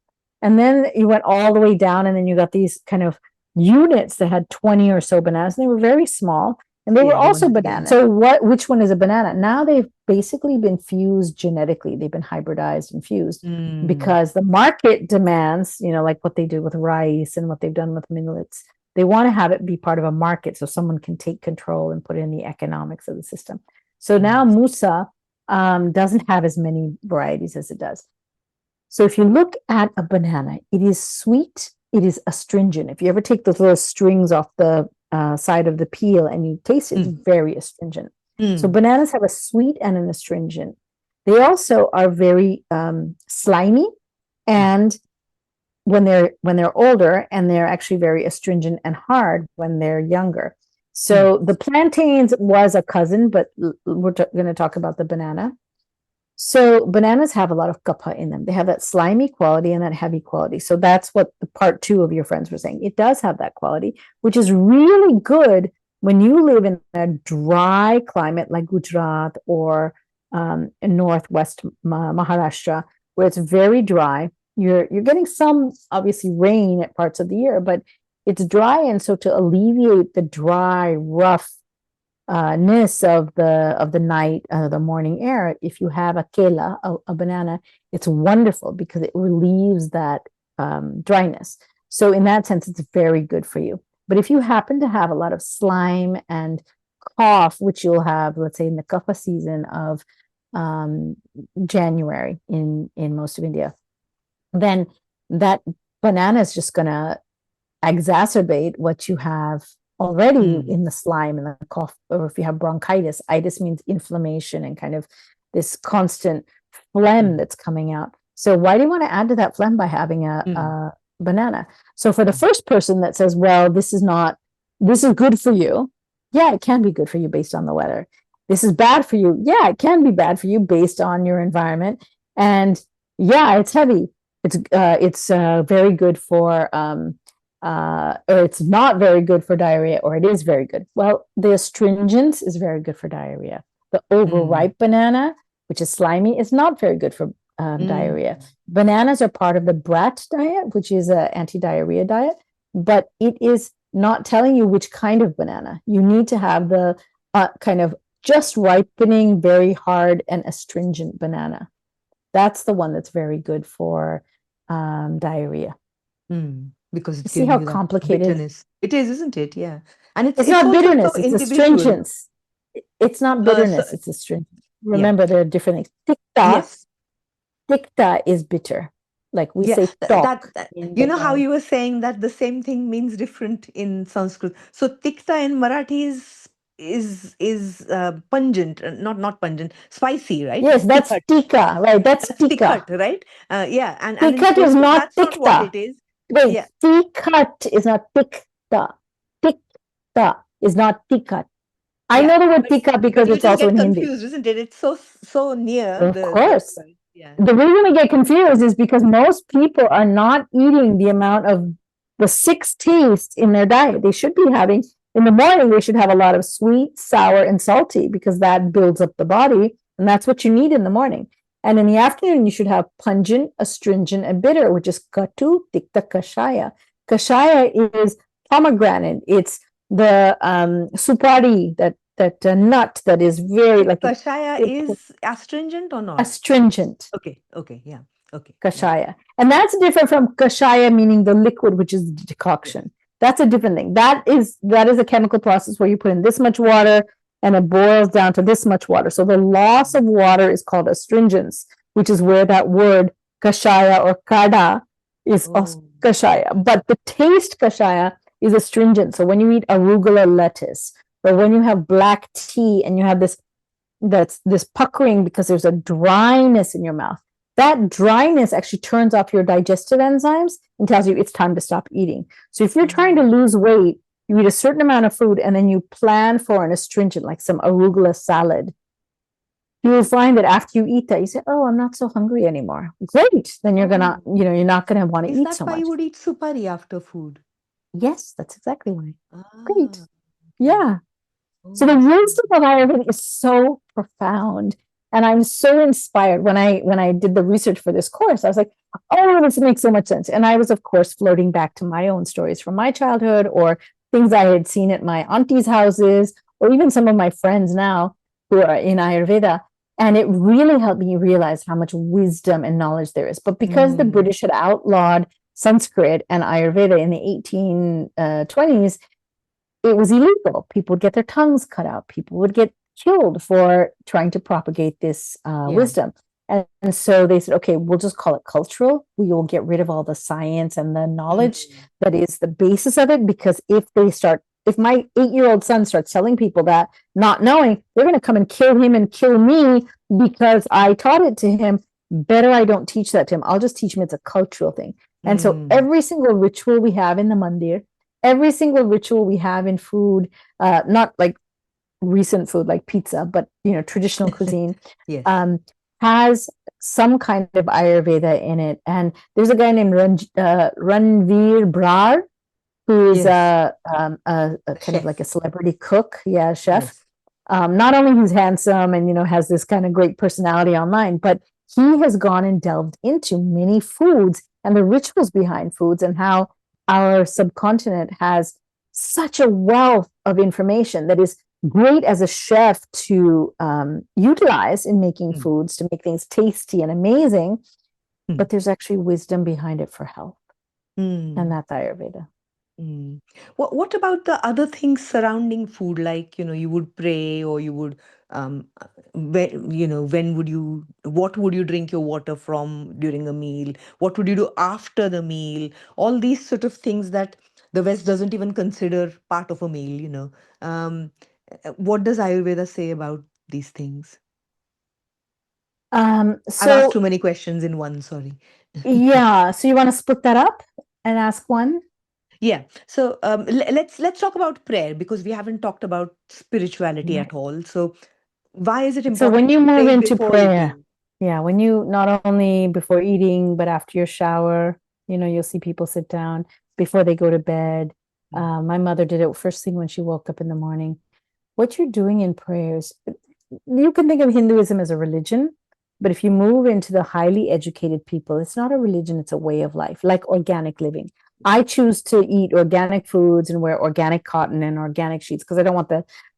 And then you went all the way down, and then you got these kind of units that had 20 or so bananas, and they were very small, and they were yeah, the also ones, yeah. bananas. So which one is a banana? Now they've basically been fused genetically. They've been hybridized and fused Mm, because the market demands, like what they do with rice and what they've done with millets. They want to have it be part of a market so someone can take control and put in the economics of the system. So now yes. Musa doesn't have as many varieties as it does. So if you look at a banana, it is sweet, it is astringent. If you ever take those little strings off the side of the peel and you taste it, it's Mm, very astringent. So mm, bananas have a sweet and an astringent. They also are very slimy, mm, and when they're older, and they're actually very astringent and hard when they're younger. mm, So the plantains was a cousin, but we're going to talk about the banana. So bananas have a lot of kapha in them. They have that slimy quality and that heavy quality. So that's what the part two of your friends were saying. It does have that quality, which is really good when you live in a dry climate like Gujarat or in northwest Maharashtra, where it's very dry. You're getting some obviously rain at parts of the year, but it's dry, and so to alleviate the dry, rough ness of the night, the morning air, if you have a kela, a banana, it's wonderful because it relieves that dryness. So in that sense, it's very good for you. But if you happen to have a lot of slime and cough, which you'll have, let's say in the kapha season of January in most of India, then that banana is just going to exacerbate what you have already in the slime and the cough. Or if you have bronchitis, itis means inflammation and kind of this constant phlegm that's coming out. So why do you want to add to that phlegm by having a banana? So for the first person that says, well, this is good for you. Yeah, it can be good for you based on the weather. This is bad for you. Yeah, it can be bad for you based on your environment. And yeah, it's heavy. It's very good for or it's not very good for diarrhea, or it is very good. Well, the astringents is very good for diarrhea. The overripe banana, which is slimy, is not very good for diarrhea. Bananas are part of the brat diet, which is an anti-diarrhea diet, but it is not telling you which kind of banana. You need to have the kind of just ripening, very hard and astringent banana. That's the one that's very good for diarrhea. Because it's see how complicated bitterness. It is, isn't it? Yeah. And it's not bitterness, it's astringents. It's not bitterness, it's astringent. Remember, there are different things. Tikta is bitter. Like we say tok. You know how you were saying that the same thing means different in Sanskrit. So tikta in Marathi is pungent, not pungent, spicy, right? Yes, that's tika, right? That's tika, right? Yeah, and tikat is not that's not what it is. Wait, tikat is not tikta. Tikta is not tikat. I know the word tika because it's also in Hindi. Confused, isn't it? It's so near. Of course. The reason we get confused is because most people are not eating the amount of the 6 tastes in their diet. They should be having, in the morning, they should have a lot of sweet, sour, and salty because that builds up the body. And that's what you need in the morning. And in the afternoon, you should have pungent, astringent, and bitter, which is katu, tikta, kashaya. Kashaya is pomegranate. It's the supari, that nut that is very like kashaya is astringent or not? Astringent. Okay, yeah. Okay. Kashaya. And that's different from kashaya, meaning the liquid, which is the decoction. That's a different thing. That is a chemical process where you put in this much water and it boils down to this much water. So the loss of water is called astringence, which is where that word kashaya or kada is kashaya. But the taste kashaya is astringent. So when you eat arugula lettuce, or when you have black tea and you have this puckering because there's a dryness in your mouth, that dryness actually turns off your digestive enzymes and tells you it's time to stop eating. So if you're trying to lose weight, you eat a certain amount of food and then you plan for an astringent, like some arugula salad. You will find that after you eat that, you say, oh, I'm not so hungry anymore. Great. Then you're you're not going to want to eat so much. Is that why you would eat supari after food? Yes, that's exactly why. Great. Yeah. So the wisdom of Ayurveda is so profound, and I'm so inspired. When I did the research for this course, I was like, oh, this makes so much sense. And I was, of course, floating back to my own stories from my childhood, or things I had seen at my auntie's houses, or even some of my friends now who are in Ayurveda. And it really helped me realize how much wisdom and knowledge there is. But because the British had outlawed Sanskrit and Ayurveda in the 1820s, it was illegal. People would get their tongues cut out. People would get killed for trying to propagate this wisdom. And so they said, okay, we'll just call it cultural. We will get rid of all the science and the knowledge that is the basis of it. Because if my 8-year-old son starts telling people that, not knowing, they're going to come and kill him and kill me because I taught it to him. Better I don't teach that to him. I'll just teach him it's a cultural thing. And so every single ritual we have in the mandir, every single ritual we have in food, not like recent food like pizza, but traditional cuisine, has some kind of Ayurveda in it. And there's a guy named Ranveer Brar, who's Yes, a a kind of like a chef. celebrity cook, yeah, chef. Yes. Not only he's handsome and has this kind of great personality online, but he has gone and delved into many foods and the rituals behind foods and how our subcontinent has such a wealth of information that is great as a chef to utilize in making Mm, foods to make things tasty and amazing. mm, But there's actually wisdom behind it for health, and mm. that's Ayurveda. Mm. What about the other things surrounding food? Like, you would pray, or you would, when would you, what would you drink your water from during a meal? What would you do after the meal? All these sort of things that the West doesn't even consider part of a meal. Um, what does Ayurveda say about these things? I've asked So too many questions in one, sorry. yeah, so you want to split that up and ask one? Yeah. So let's talk about prayer, because we haven't talked about spirituality Right. at all. So why is it So important when you to move pray into before prayer, eating? yeah, when you not only before eating, but after your shower, you'll see people sit down before they go to bed. Mm, My mother did it first thing when she woke up in the morning. What you're doing in prayers, you can think of Hinduism as a religion, but if you move into the highly educated people, it's not a religion, it's a way of life, like organic living. I choose to eat organic foods and wear organic cotton and organic sheets because I don't want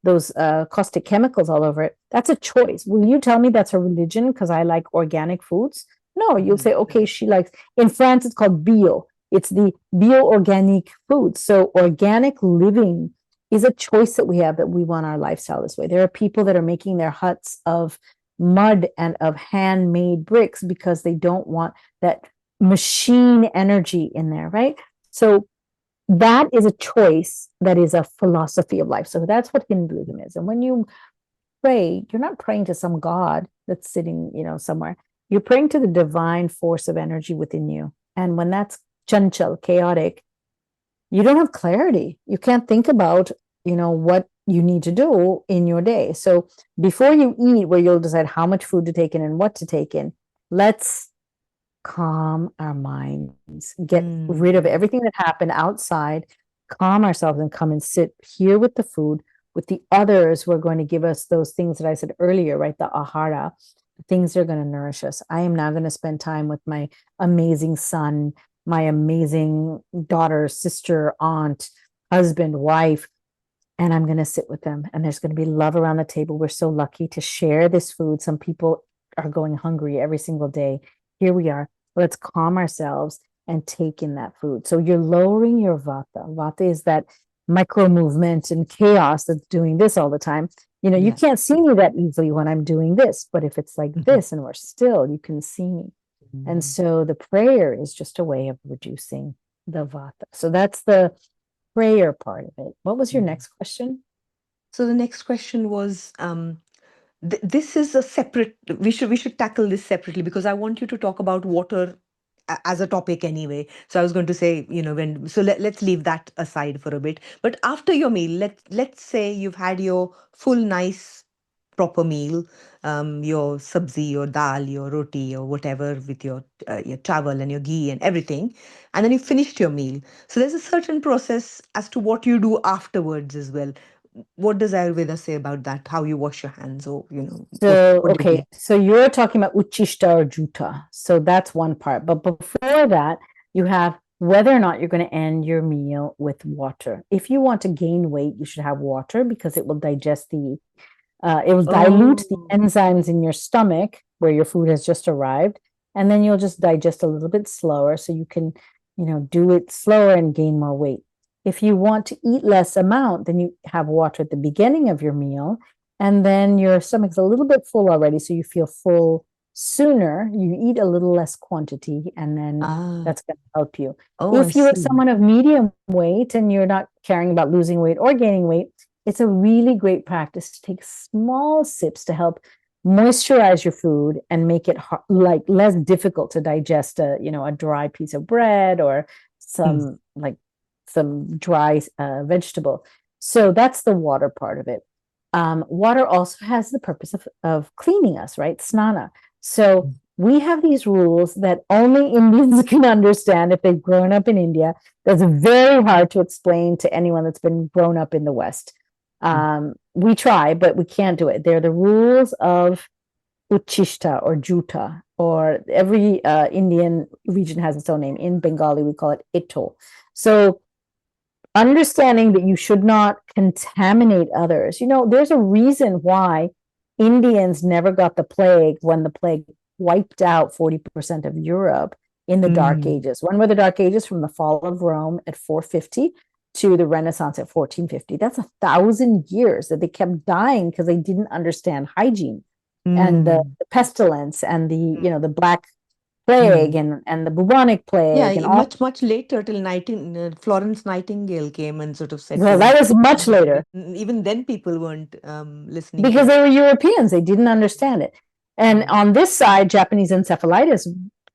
those caustic chemicals all over it. That's a choice. Will you tell me that's a religion because I like organic foods? No, you'll mhm, say, okay, she likes, in France, it's called bio. It's the bio-organic food. So organic living is a choice that we have, that we want our lifestyle this way. There are people that are making their huts of mud and of handmade bricks because they don't want that machine energy in there, right? So that is a choice, that is a philosophy of life. So that's what Hinduism is. And when you pray, you're not praying to some god that's sitting, somewhere. You're praying to the divine force of energy within you. And when that's chanchal, chaotic, you don't have clarity. You can't think about, what you need to do in your day. So before you eat, where you'll decide how much food to take in and what to take in, let's calm our minds, get rid of mm, everything that happened outside, calm ourselves, and come and sit here with the food, with the others who are going to give us those things that I said earlier, right? The ahara, the things that are going to nourish us. I am now going to spend time with my amazing son, my amazing daughter, sister, aunt, husband, wife, and I'm going to sit with them. And there's going to be love around the table. We're so lucky to share this food. Some people are going hungry every single day. Here we are. Let's calm ourselves and take in that food. So you're lowering your vata. Vata is that micro movement and chaos that's doing this all the time. You yeah. can't see me that easily when I'm doing this, but if it's like Mhm, this and we're still, you can see me. And mm, so the prayer is just a way of reducing the vata. So that's the prayer part of it. What was your mm. next question? So the next question was, this is a separate, we should tackle this separately, because I want you to talk about water as a topic anyway. So I was going to say, let's leave that aside for a bit. But after your meal, let's say you've had your full nice proper meal, your sabzi, your dal, your roti, or whatever, with your chawal and your ghee and everything, and then you finished your meal. So there's a certain process as to what you do afterwards as well. What does Ayurveda say about that? How you wash your hands, or So, what do you okay, do? so you're talking about Ucchishtha or Juta. So that's one part. But before that, you have whether or not you're going to end your meal with water. If you want to gain weight, you should have water because it will it will dilute the Oh, enzymes in your stomach where your food has just arrived. And then you'll just digest a little bit slower so you can, do it slower and gain more weight. If you want to eat less amount, then you have water at the beginning of your meal, and then your stomach's a little bit full already, so you feel full sooner. You eat a little less quantity, and then ah, that's going to help you. oh, I If you're see. someone of medium weight and you're not caring about losing weight or gaining weight, it's a really great practice to take small sips to help moisturize your food and make it like less difficult to digest a dry piece of bread or Hmm. some dry vegetable. So that's the water part of it. Water also has the purpose of cleaning us, right? Snana. So we have these rules that only Indians can understand if they've grown up in India. That's very hard to explain to anyone that's been grown up in the West. We try, but we can't do it. They're the rules of Ucchishtha or Juta, or every Indian region has its own name. In Bengali, we call it Ito. So understanding that you should not contaminate others. There's a reason why Indians never got the plague when the plague wiped out 40% of Europe in the Dark Ages. When were the Dark Ages? From the fall of Rome at 450 to the Renaissance at 1450. That's 1,000 years that they kept dying because they didn't understand hygiene and the pestilence and the Black Plague and the bubonic plague. Yeah, and all. much later, till Florence Nightingale came and sort of said. Well, that was much later. Even then, people weren't listening. Because they were Europeans. They didn't understand it. And on this side, Japanese encephalitis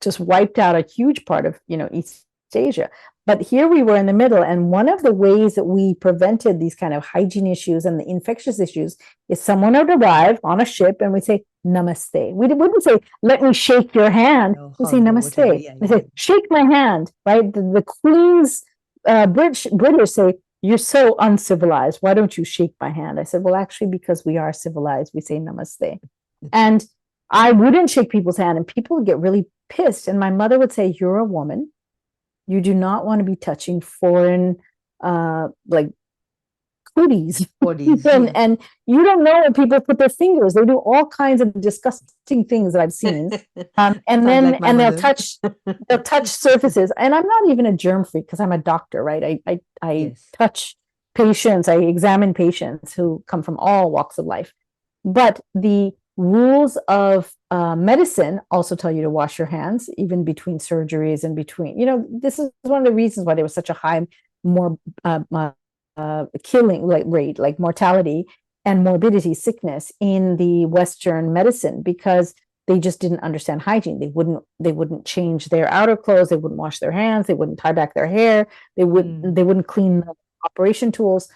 just wiped out a huge part of, East Asia. But here we were in the middle. And one of the ways that we prevented these kind of hygiene issues and the infectious issues is someone would arrive on a ship and we'd say, namaste. We wouldn't say, let me shake your hand. We'd say, namaste. We say, shake my hand, right? The Queen's British say, you're so uncivilized. Why don't you shake my hand? I said, well, actually, because we are civilized, we say namaste. And I wouldn't shake people's hand, and people would get really pissed. And my mother would say, you're a woman. You do not want to be touching foreign, cooties. And you don't know where people put their fingers. They do all kinds of disgusting things that I've seen. And they'll touch surfaces. And I'm not even a germ freak because I'm a doctor, right? I touch patients, I examine patients who come from all walks of life. But the rules of medicine also tell you to wash your hands, even between surgeries and between, this is one of the reasons why there was such a high killing rate, like mortality and morbidity, sickness in the Western medicine, because they just didn't understand hygiene. They wouldn't change their outer clothes. They wouldn't wash their hands. They wouldn't tie back their hair. They wouldn't clean the operation tools.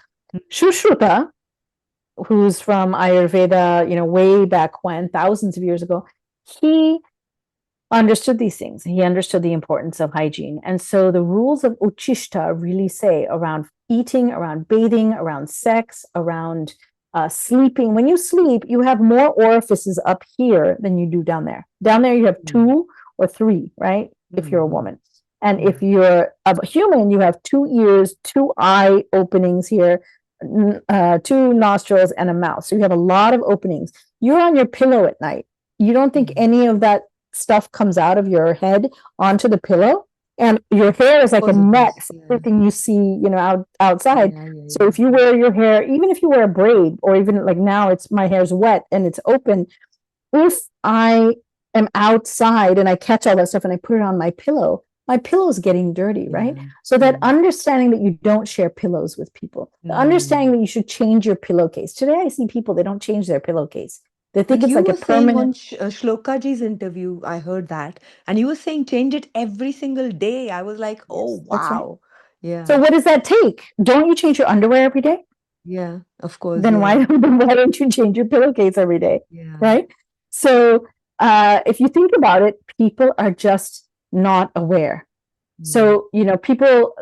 Shushruta, who's from Ayurveda, way back when, thousands of years ago, he understood these things. He understood the importance of hygiene. And so the rules of Ucchishtha really say around eating, around bathing, around sex, around sleeping. When you sleep, you have more orifices up here than you do down there. Down there, you have 2 or 3, right? If you're a woman. And if you're a human, you have 2 ears, 2 eye openings here, 2 nostrils, and a mouth. So you have a lot of openings. You're on your pillow at night. You don't think any of that stuff comes out of your head onto the pillow, and your hair is like a net for everything you see, outside. So if you wear your hair, even if you wear a braid, or even like now, my hair's wet and it's open. If I am outside and I catch all that stuff and I put it on my pillow is getting dirty, right? So that understanding that you don't share pillows with people, the understanding that you should change your pillowcase. Today, I see people, they don't change their pillowcase. They think it's like a permanent. On Shlokaji's interview, I heard that, and you were saying change it every single day. I was like, oh, wow. Right. Yeah. So what does that take? Don't you change your underwear every day? Yeah, of course. Then why don't you change your pillowcase every day? Yeah. Right? So if you think about it, people are just not aware. So,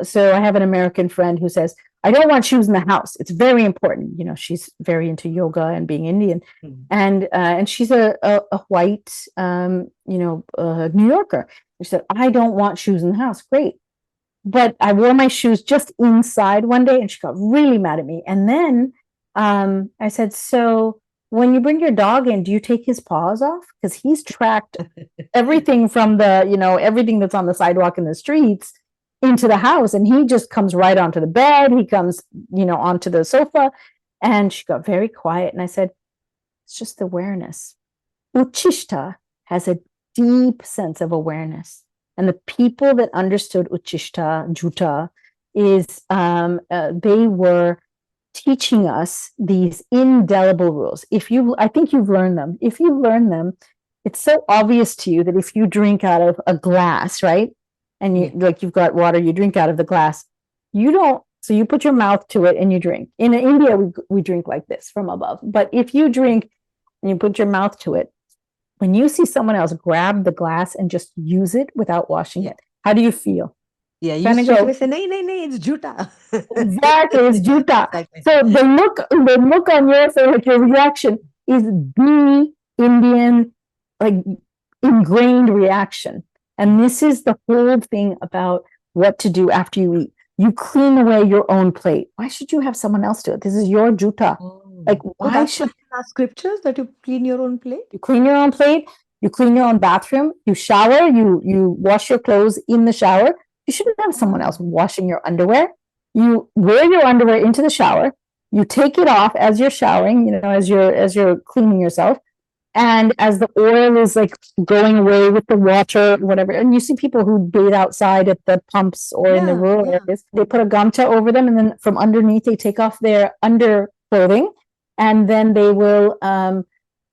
so I have an American friend who says, I don't want shoes in the house. It's very important. She's very into yoga and being Indian. And she's a white, New Yorker. She said, I don't want shoes in the house. Great. But I wore my shoes just inside one day and she got really mad at me. And then I said, so when you bring your dog in, do you take his paws off? Because he's tracked everything from everything that's on the sidewalk in the streets into the house, and he just comes right onto the bed. He comes, onto the sofa. And she got very quiet. And I said, it's just awareness. Ucchishtha has a deep sense of awareness. And the people that understood Ucchishtha, Juta, is they were teaching us these indelible rules. I think you've learned them. If you learn them, it's so obvious to you that if you drink out of a glass, right? And you've got water, you drink out of the glass. So you put your mouth to it and you drink. In India, we drink like this from above. But if you drink and you put your mouth to it, when you see someone else grab the glass and just use it without washing Yeah. it, how do you feel? Yeah, you Kind of straight away go, say, "Nay, nay, nay, it's juta." exactly, it's juta. Exactly. So the look on your face, like your reaction, is the Indian, like, ingrained reaction. And this is the whole thing about what to do after you eat. You clean away your own plate. Why should you have someone else do it? This is your juta. Like, why that's should in our scriptures that you clean your own plate? you clean your own plate? You clean your own bathroom. You shower. You wash your clothes in the shower. You shouldn't have someone else washing your underwear. You wear your underwear into the shower. You take it off as you're showering. As you're cleaning yourself, and as the oil is like going away with the water, whatever. And you see people who bathe outside at the pumps or in the rural areas. They put a gamcha over them, and then from underneath they take off their underclothing, and then they will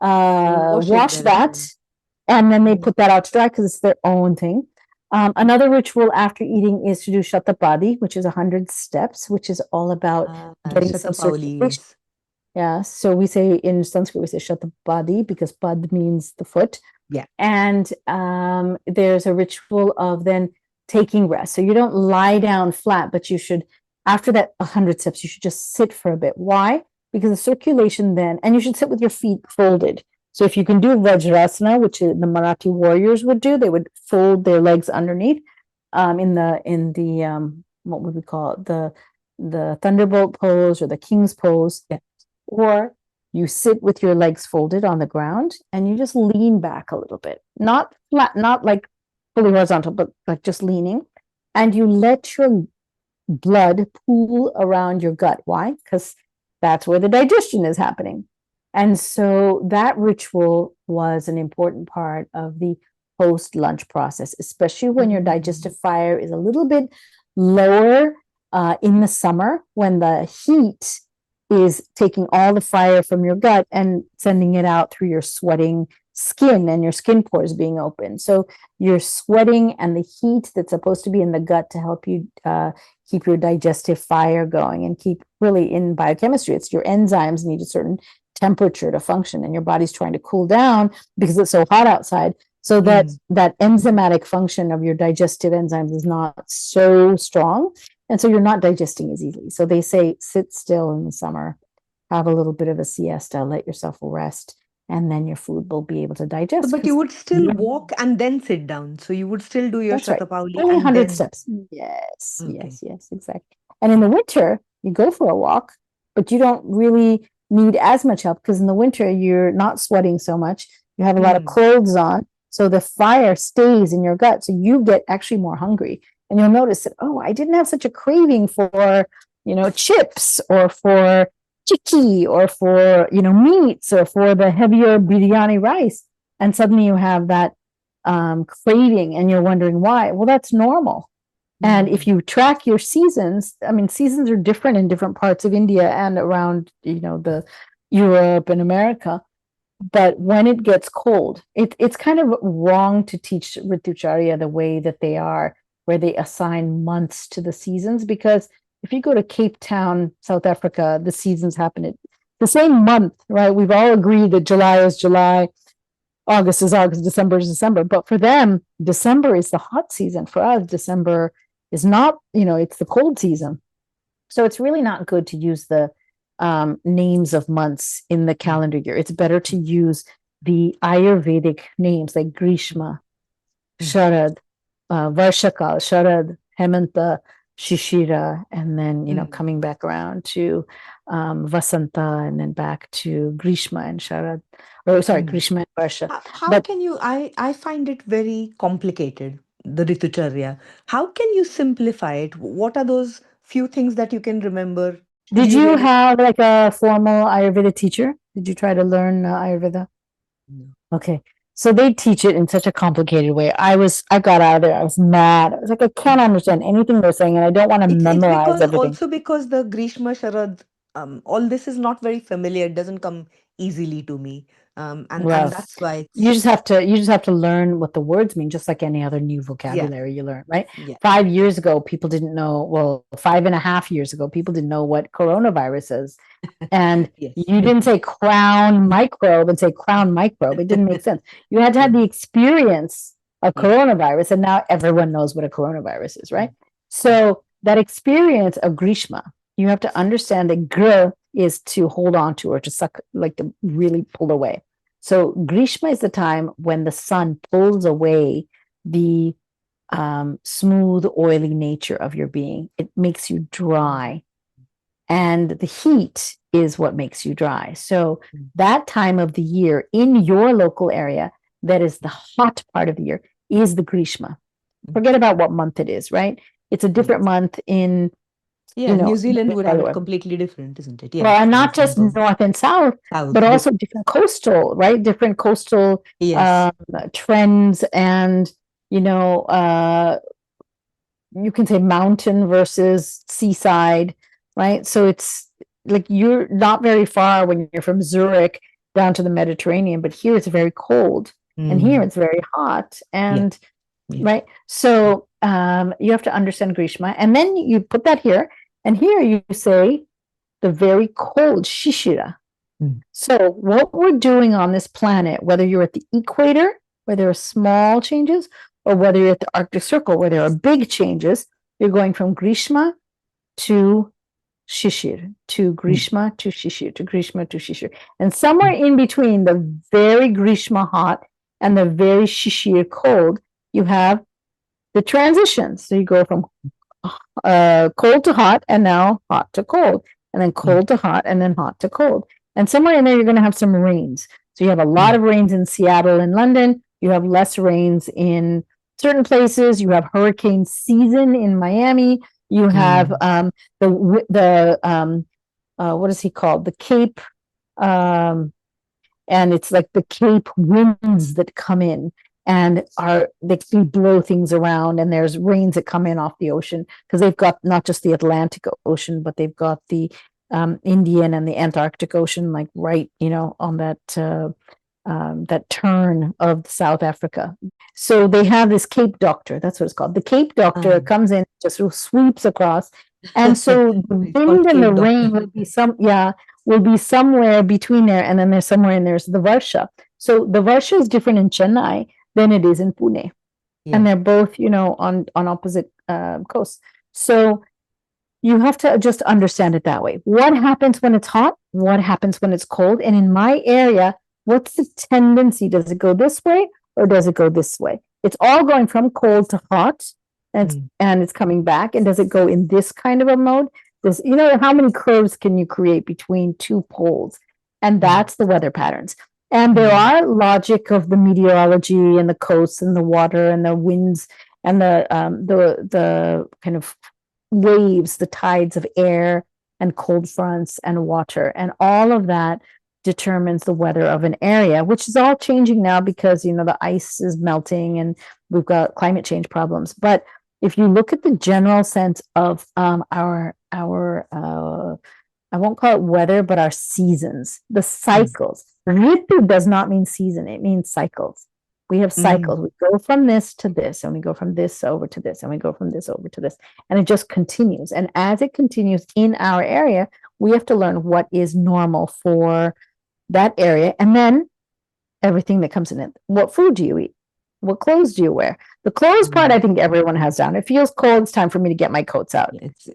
wash that, and then they put that out to dry because it's their own thing. Another ritual after eating is to do Shatapadi, which is 100 steps, which is all about getting some circulation. Yeah, so we say in Sanskrit, we say Shatapadi because pad means the foot. Yeah. And there's a ritual of then taking rest. So you don't lie down flat, but you should, after that 100 steps, you should just sit for a bit. Why? Because the circulation then, and you should sit with your feet folded. So if you can do Vajrasana, which the Marathi warriors would do, they would fold their legs underneath in the what would we call it? The thunderbolt pose or the king's pose. Yeah. Or you sit with your legs folded on the ground and you just lean back a little bit, not flat, not like fully horizontal, but like just leaning. And you let your blood pool around your gut. Why? Because that's where the digestion is happening. And so that ritual was an important part of the post-lunch process, especially when your digestive fire is a little bit lower in the summer, when the heat is taking all the fire from your gut and sending it out through your sweating skin and your skin pores being open. So you're sweating, and the heat that's supposed to be in the gut to help you keep your digestive fire going and keep, really, in biochemistry, it's your enzymes need a certain temperature to function, and your body's trying to cool down because it's so hot outside. So that enzymatic function of your digestive enzymes is not so strong. And so you're not digesting as easily. So they say, sit still in the summer, have a little bit of a siesta, let yourself rest, and then your food will be able to digest. But you would still walk and then sit down. So you would still do your Shatapauli. Only 100 steps. Yes, yes, exactly. And in the winter, you go for a walk, but you don't really need as much help because in the winter, you're not sweating so much. You have a lot of clothes on. So the fire stays in your gut. So you get actually more hungry. And you'll notice that, oh, I didn't have such a craving for, chips or for chicky or for, meats or for the heavier biryani rice. And suddenly you have that craving and you're wondering why. Well, that's normal. And if you track your seasons, I mean, seasons are different in different parts of India and around, the Europe and America. But when it gets cold, it's kind of wrong to teach Ritucharya the way that they are, where they assign months to the seasons, because if you go to Cape Town, South Africa, the seasons happen at the same month, right? We've all agreed that July is July, August is August, December is December. But for them, December is the hot season. For us, December is not, it's the cold season. So it's really not good to use the names of months in the calendar year. It's better to use the Ayurvedic names like Grishma, Sharad, Varshakal, Sharad, Hemanta, Shishira, and then, coming back around to Vasanta, and then back to Grishma and Sharad, Grishma and Varsha. How can you, I find it very complicated, the Ritucharya. How can you simplify it? What are those few things that you can remember? Did you have like a formal Ayurveda teacher? Did you try to learn Ayurveda? No. Okay. So they teach it in such a complicated way. I got out of there. I was mad. I was like, I can't understand anything they're saying, and I don't want to memorize everything. Also because the Grishma Sharad, all this is not very familiar. It doesn't come easily to me. And that's why you just have to learn what the words mean, just like any other new vocabulary you learn, right? Yeah. 5 years ago, people didn't know, well, 5.5 years ago, people didn't know what coronavirus is. And Yes. you didn't say crown microbe and say crown microbe. It didn't make sense. You had to have the experience of coronavirus, and now everyone knows what a coronavirus is, right? So that experience of Grishma, you have to understand that gr is to hold on to or to suck, like to really pull away. So Grishma is the time when the sun pulls away the smooth, oily nature of your being. It makes you dry. And the heat is what makes you dry. So that time of the year in your local area, that is the hot part of the year, is the Grishma. Forget about what month it is, right? It's a different month in, New Zealand would have it completely different, isn't it? Well, and not just north and south, but also different coastal, right? Different coastal trends, and you can say mountain versus seaside, right? So it's like you're not very far when you're from Zurich down to the Mediterranean, but here it's very cold, and here it's very hot, and right. So you have to understand Grishma, and then you put that here. And here you say the very cold Shishira. So what we're doing on this planet, whether you're at the equator, where there are small changes, or whether you're at the Arctic Circle, where there are big changes, you're going from Grishma to Shishir, to Grishma to Shishir, to Grishma to Shishir. And somewhere in between the very Grishma hot and the very Shishir cold, you have the transitions. So you go from cold to hot, and now hot to cold, and then cold to hot, and then hot to cold. And somewhere in there, you're going to have some rains. So you have a lot of rains in Seattle and London. You have less rains in certain places. You have hurricane season in Miami. You have what is he called? The Cape, and it's like the Cape winds that come in. And they blow things around, and there's rains that come in off the ocean, because they've got not just the Atlantic Ocean, but they've got the Indian and the Antarctic Ocean, like right, on that turn of South Africa. So they have this Cape Doctor. That's what it's called. The Cape Doctor comes in, just sweeps across, and so the wind and the rain will be somewhere between there, and then there's somewhere in there's the Varsha. So the Varsha is different in Chennai than it is in Pune. And they're both, on opposite coasts. So you have to just understand it that way. What happens when it's hot? What happens when it's cold? And in my area, what's the tendency? Does it go this way, or does it go this way? It's all going from cold to hot, and it's coming back. And does it go in this kind of a mode? How many curves can you create between two poles? And that's the weather patterns. And there are logic of the meteorology and the coasts and the water and the winds and the kind of waves, the tides of air and cold fronts and water, and all of that determines the weather of an area, which is all changing now because the ice is melting and we've got climate change problems. But if you look at the general sense of our I won't call it weather, but our seasons, the cycles. Ritu does not mean season, it means cycles. We have cycles. We go from this to this, and we go from this over to this, and we go from this over to this. And it just continues. And as it continues in our area, we have to learn what is normal for that area. And then everything that comes in it. What food do you eat? What clothes do you wear? The clothes part, I think everyone has down. It feels cold. It's time for me to get my coats out. It's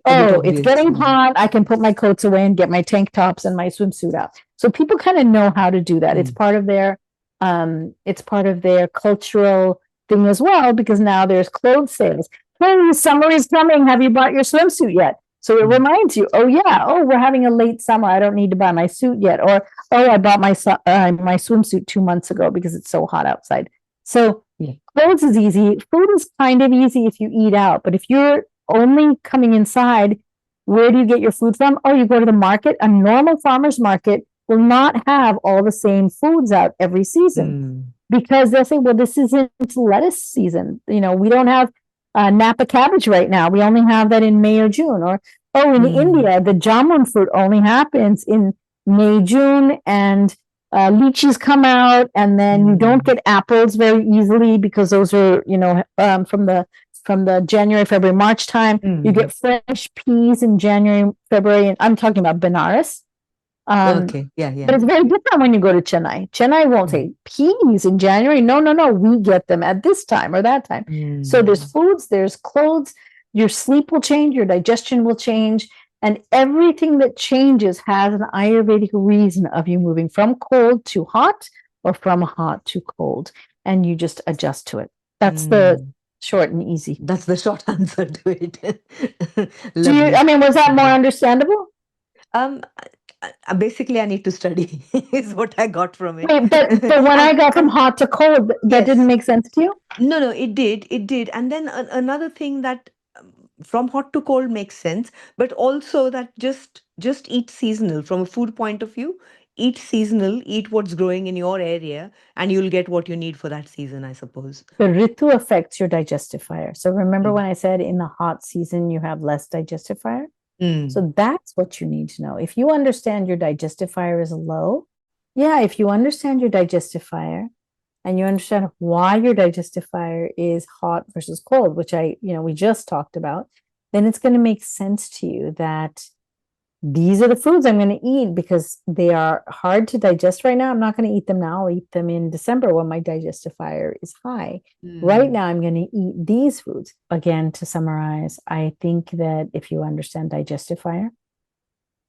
getting hot. I can put my coats away and get my tank tops and my swimsuit out. So people kind of know how to do that. It's part of their cultural thing as well, because now there's clothes sales. Hey, summer is coming. Have you bought your swimsuit yet? So it reminds you, we're having a late summer. I don't need to buy my suit yet. Or, I bought my swimsuit 2 months ago because it's so hot outside. So clothes is easy. Food is kind of easy if you eat out. But if you're only coming inside, where do you get your food from? You go to the market. A normal farmer's market will not have all the same foods out every season because they'll say, well, this isn't lettuce season. We don't have Napa cabbage right now. We only have that in May or June. Or, in India, the jamun fruit only happens in May, June, and lychees come out, and then you don't get apples very easily because those are, from the January, February, March time. You get fresh peas in January, February, and I'm talking about Benaras. Okay, yeah. But it's very different when you go to Chennai. Chennai won't say peas in January. No, we get them at this time or that time. So there's foods, there's clothes, your sleep will change, your digestion will change, and everything that changes has an Ayurvedic reason of you moving from cold to hot or from hot to cold, and you just adjust to it. That's the short and easy. That's the short answer to it. Was that more understandable? Basically, I need to study is what I got from it. Wait, but when I got from hot to cold, that didn't make sense to you? No, it did. And then another thing that from hot to cold makes sense, but also that just eat seasonal from a food point of view. Eat seasonal, eat what's growing in your area, and you'll get what you need for that season, I suppose. The Ritu affects your digestive fire. So remember when I said in the hot season, you have less digestive fire? So that's what you need to know. If you understand your digestive fire is low, if you understand your digestive fire and you understand why your digestive fire is hot versus cold, which we just talked about, then it's going to make sense to you that these are the foods I'm going to eat because they are hard to digest right now. I'm not going to eat them now. I'll eat them in December when my digestive fire is high. Right now, I'm going to eat these foods. Again, to summarize, I think that if you understand digestive fire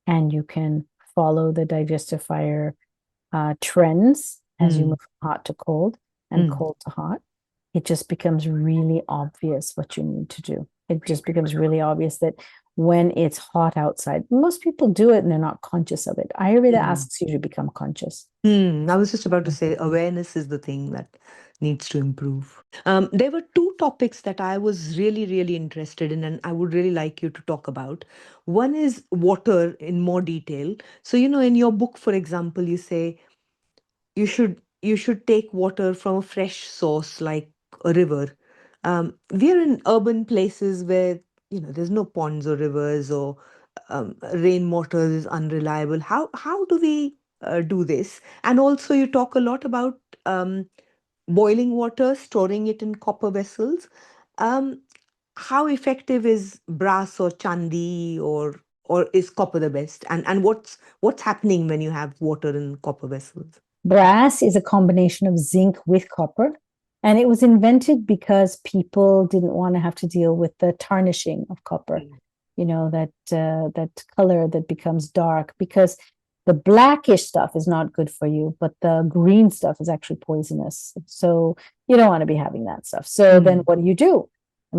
and you can follow the digestive fire trends as you move from hot to cold and cold to hot, it just becomes really obvious what you need to do. It just becomes really obvious that when it's hot outside, most people do it and they're not conscious of it. Ayurveda asks you to become conscious. I was just about to say awareness is the thing that needs to improve. There were two topics that I was really, really interested in, and I would really like you to talk about. One is water in more detail. So, in your book, for example, you say you should take water from a fresh source like a river. We are in urban places where there's no ponds or rivers, or rainwater is unreliable. How do we do this? And also, you talk a lot about boiling water, storing it in copper vessels. Um, how effective is brass or chandi, or is copper the best? And what's happening when you have water in copper vessels? Brass is a combination of zinc with copper, and it was invented because people didn't want to have to deal with the tarnishing of copper. That color that becomes dark, because the blackish stuff is not good for you, but the green stuff is actually poisonous. So you don't want to be having that stuff. So then what do?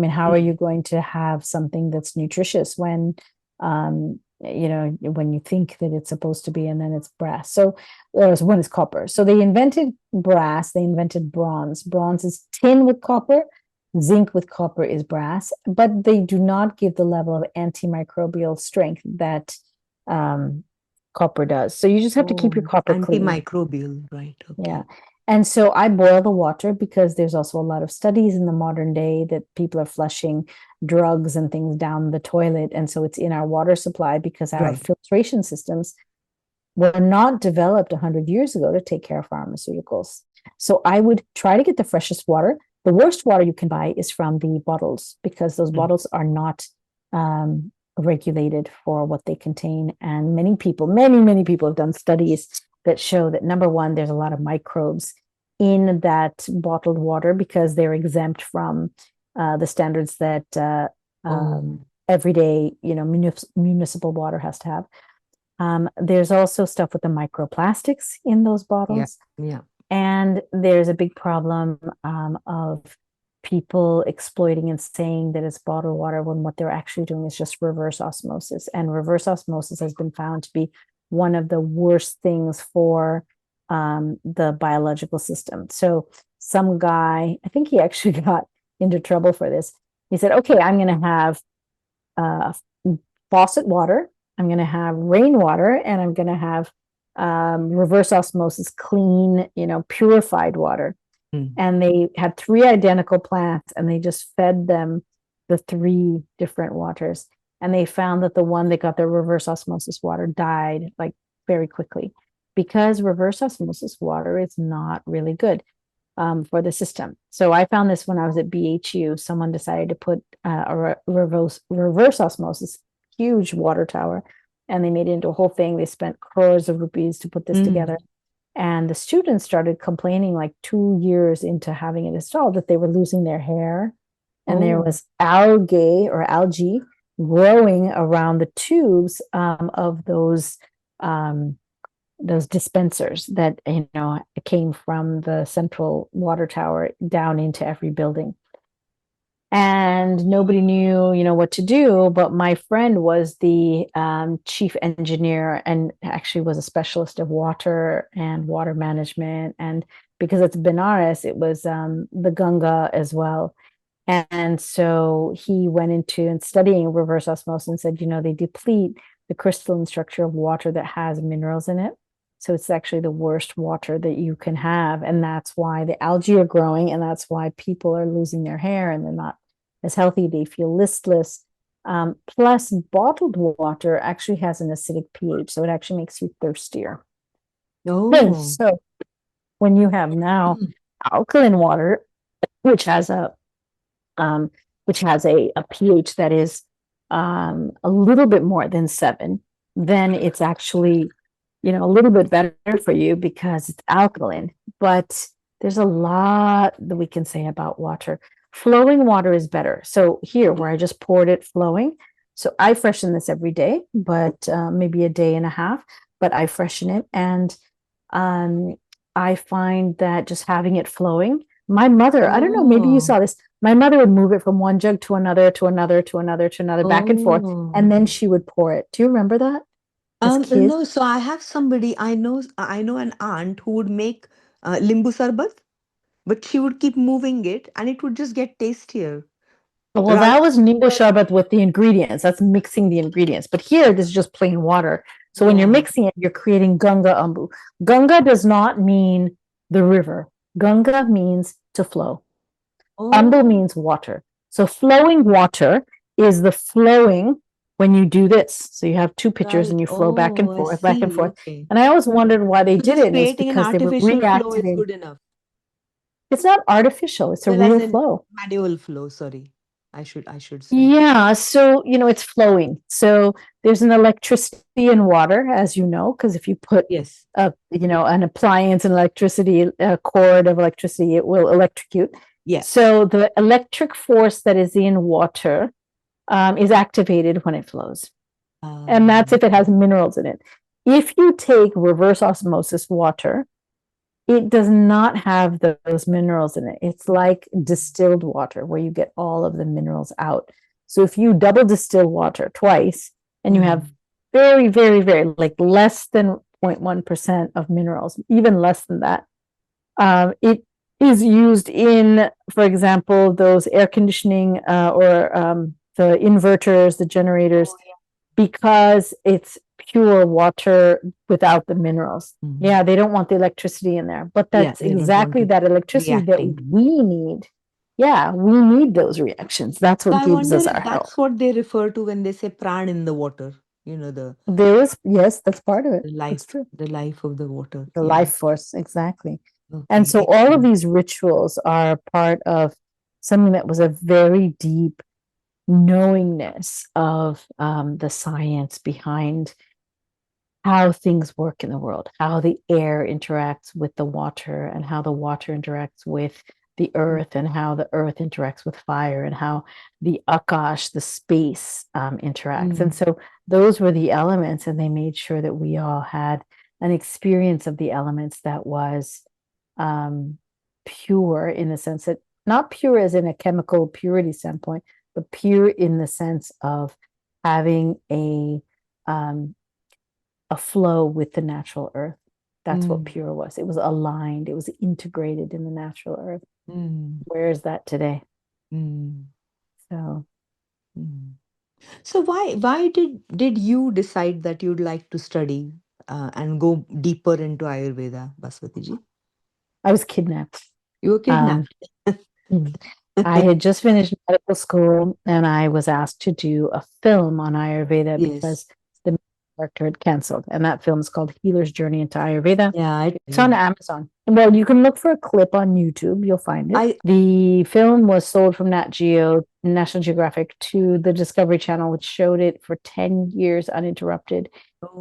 How are you going to have something that's nutritious when when you think that it's supposed to be, and then it's brass. So when it's copper. So they invented brass, they invented bronze. Bronze is tin with copper, zinc with copper is brass, but they do not give the level of antimicrobial strength that copper does. So you just have to keep your copper clean. Antimicrobial, right? Okay. Yeah. And so I boil the water because there's also a lot of studies in the modern day that people are flushing drugs and things down the toilet. And so it's in our water supply because our filtration systems were not developed 100 years ago to take care of pharmaceuticals. So I would try to get the freshest water. The worst water you can buy is from the bottles, because those bottles are not regulated for what they contain. And many people have done studies that show that, number one, there's a lot of microbes in that bottled water because they're exempt from the standards that everyday, municipal water has to have. There's also stuff with the microplastics in those bottles. Yeah. And there's a big problem of people exploiting and saying that it's bottled water when what they're actually doing is just reverse osmosis. And reverse osmosis has been found to be one of the worst things for the biological system. So some guy, I think he actually got into trouble for this. He said, okay, I'm going to have faucet water, I'm going to have rainwater, and I'm going to have reverse osmosis, clean, purified water. And they had 3 identical plants, and they just fed them the 3 different waters. And they found that the one that got the reverse osmosis water died like very quickly. because reverse osmosis water is not really good for the system. So I found this when I was at BHU. Someone decided to put reverse osmosis, huge water tower, and they made it into a whole thing. They spent crores of rupees to put this together. And the students started complaining like 2 years into having it installed that they were losing their hair, and there was algae growing around the tubes of those dispensers that came from the central water tower down into every building. And nobody knew what to do, but my friend was the chief engineer and actually was a specialist of water and water management, and because it's Benaras, it was the Ganga as well. And so he went into and studying reverse osmosis and said, they deplete the crystalline structure of water that has minerals in it. So it's actually the worst water that you can have. And that's why the algae are growing. And that's why people are losing their hair and they're not as healthy. They feel listless. Plus, bottled water actually has an acidic pH. So it actually makes you thirstier. So when you have now alkaline water, which has a pH that is a little bit more than 7, then it's actually a little bit better for you because it's alkaline. But there's a lot that we can say about water. Flowing water is better. So here, where I just poured it flowing, so I freshen this every day, but maybe a day and a half, but I freshen it. And I find that just having it flowing, my mother, I don't know, maybe you saw this, my mother would move it from one jug to another, to another, to another, to another, back and forth, and then she would pour it. Do you remember that? No, so I have somebody, I know an aunt who would make limbu sarbat, but she would keep moving it and it would just get tastier. Well, that was nimbu sharbat with the ingredients. That's mixing the ingredients. But here, this is just plain water. So when you're mixing it, you're creating Ganga Ambu. Ganga does not mean the river. Ganga means to flow. Ambu means water. So flowing water is the flowing when you do this. So you have two pitchers and you flow back and forth, back and forth. And I always wondered why they did it. And it's because they were reactivating. Good enough. It's not artificial. It's a real flow. Manual flow, sorry. I should say. Yeah, so it's flowing. So there's an electricity in water, as you know, because if you put an appliance and electricity, a cord of electricity, it will electrocute. Yes. So the electric force that is in water is activated when it flows. And that's if it has minerals in it. If you take reverse osmosis water, it does not have those minerals in it. It's like distilled water where you get all of the minerals out. So if you double distill water twice and you have very, very, very, like less than 0.1% of minerals, even less than that, it is used in, for example, those air conditioning or the inverters, the generators, because it's pure water without the minerals. Yeah, they don't want the electricity in there, but that's exactly that electricity that we need. Yeah, we need those reactions. That's what gives us our health. That's what they refer to when they say pran in the water. Yes, that's part of it. That's true. The life of the water. The life force, exactly. Okay, and so all of these rituals are part of something that was a very deep knowingness of the science behind how things work in the world, how the air interacts with the water and how the water interacts with the earth and how the earth interacts with fire and how the akash, the space, interacts. And so those were the elements, and they made sure that we all had an experience of the elements that was pure, in the sense that, not pure as in a chemical purity standpoint, but pure in the sense of having a flow with the natural earth. That's what pure was. It was aligned. It was integrated in the natural earth. Where is that today? So why did you decide that you'd like to study and go deeper into Ayurveda, Bhaswatiji? I was kidnapped. You were kidnapped. I had just finished medical school and I was asked to do a film on Ayurveda because the doctorate canceled. And that film is called Healer's Journey into Ayurveda. Yeah, It's on Amazon. Well, you can look for a clip on YouTube. You'll find it. The film was sold from Nat Geo, National Geographic, to the Discovery Channel, which showed it for 10 years uninterrupted.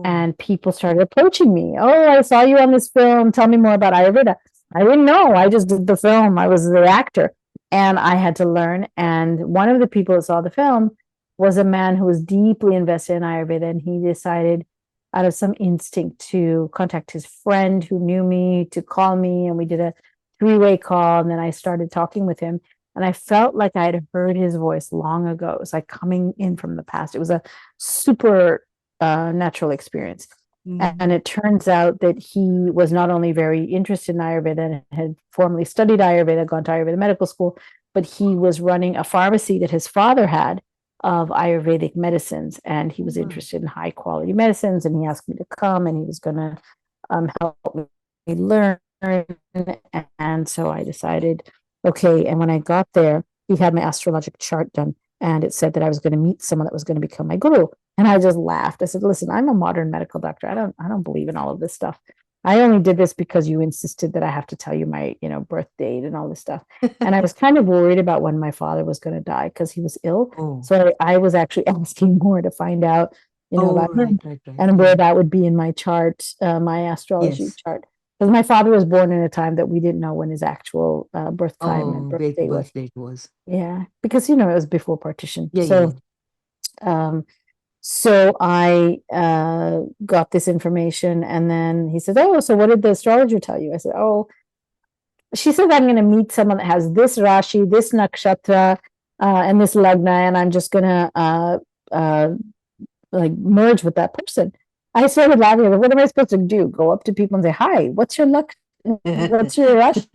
And people started approaching me. Oh, I saw you on this film. Tell me more about Ayurveda. I didn't know. I just did the film. I was the actor. And I had to learn. And one of the people that saw the film was a man who was deeply invested in Ayurveda. And he decided, out of some instinct, to contact his friend who knew me, to call me. And we did a 3-way call. And then I started talking with him. And I felt like I had heard his voice long ago. It was like coming in from the past. It was a super natural experience. And it turns out that he was not only very interested in Ayurveda and had formerly studied Ayurveda, gone to Ayurveda medical school, but he was running a pharmacy that his father had of Ayurvedic medicines. And he was interested in high quality medicines. And he asked me to come, and he was going to help me learn. And so I decided, okay. And when I got there, he had my astrologic chart done. And it said that I was going to meet someone that was going to become my guru. And I just laughed. I said, listen, I'm a modern medical doctor. I don't believe in all of this stuff. I only did this because you insisted that I have to tell you my, birth date and all this stuff. And I was kind of worried about when my father was going to die because he was ill. So I was actually asking more to find out, about him and where that would be in my chart, my astrology chart. Because my father was born in a time that we didn't know when his actual birth time and birth date was. Yeah, because it was before partition. So I got this information, and then he said, "Oh, so what did the astrologer tell you?" I said, "Oh, she said I'm going to meet someone that has this Rashi, this Nakshatra, and this Lagna, and I'm just going to like merge with that person." I started laughing. What am I supposed to do? Go up to people and say, "Hi, what's your luck? What's your Rashi?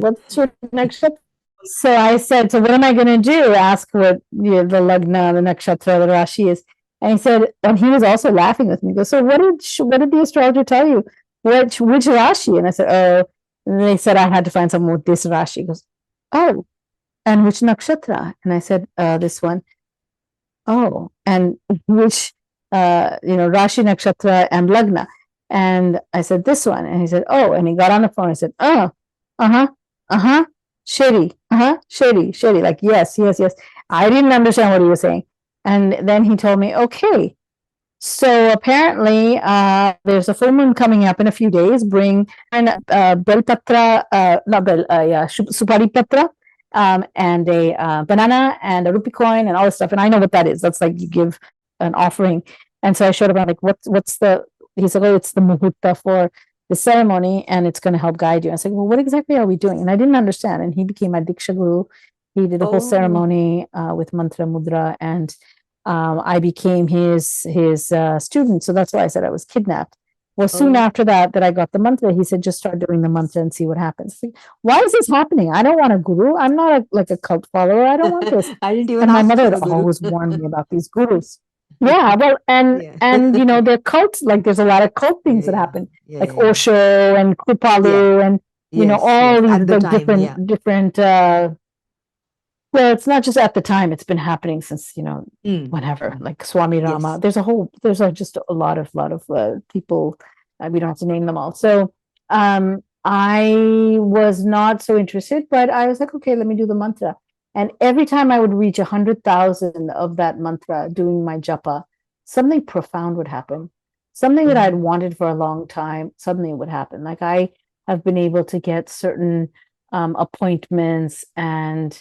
What's your Nakshatra?" So I said, "So what am I going to do? Ask what the Lagna, the Nakshatra, the Rashi is." And he said, and he was also laughing with me. He goes, "So what did the astrologer tell you? Which Rashi?" And I said, "Oh," and they said I had to find someone with this Rashi. He goes, "Oh, and which Nakshatra?" And I said, "This one." "Oh, and which Rashi, Nakshatra, and Lagna?" And I said, "This one." And he said, "Oh," and he got on the phone and said, Sheri, Sheri, like, yes. I didn't understand what he was saying. And then he told me, "Okay, so apparently there's a full moon coming up in a few days. Bring bel patra, supari patra, and a banana and a rupee coin and all this stuff." And I know what that is. That's like you give an offering. And so I showed him, I'm like, what's the, he said, "Oh, it's the muhurta for the ceremony, and it's going to help guide you." I said, "Well, what exactly are we doing?" And I didn't understand. And he became my Diksha Guru. He did a whole ceremony with mantra mudra, and I became his student. So that's why I said I was kidnapped. Well, soon after that I got the mantra, he said, "Just start doing the mantra and see what happens." Like, why is this happening? I don't want a guru. I'm not like a cult follower. I don't want this. I didn't even. And my mother had always warned me about these gurus. Yeah, well, and they're cults. Like, there's a lot of cult things that happen, like Osho and Kripalu, and all these different. Well, it's not just at the time; it's been happening since whenever. Like Swami Rama, there's just a lot of people. We don't have to name them all. So I was not so interested, but I was like, okay, let me do the mantra. And every time I would reach 100,000 of that mantra doing my japa, something profound would happen. Something that I'd wanted for a long time, suddenly would happen. Like, I have been able to get certain appointments and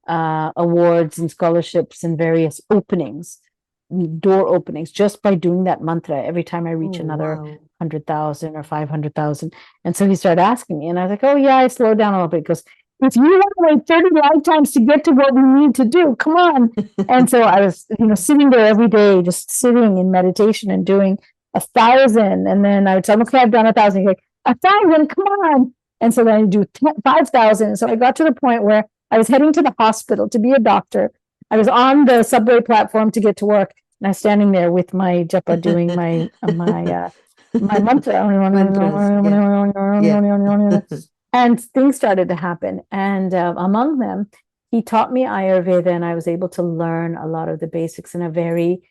awards and scholarships and various openings, door openings, just by doing that mantra every time I reach another 100,000 or 500,000. And so he started asking me, and I was like, "Oh yeah, I slowed down a little bit." Because if you want to wait 30 lifetimes to get to what we need to do, come on. And so I was, sitting there every day, just sitting in meditation and doing 1,000. And then I would tell him, "Okay, I've done 1,000." He's like, 1,000, come on. And so then I do 5,000. And so I got to the point where I was heading to the hospital to be a doctor. I was on the subway platform to get to work, and I was standing there with my japa doing my mantra. And things started to happen. And among them, he taught me Ayurveda, and I was able to learn a lot of the basics in a very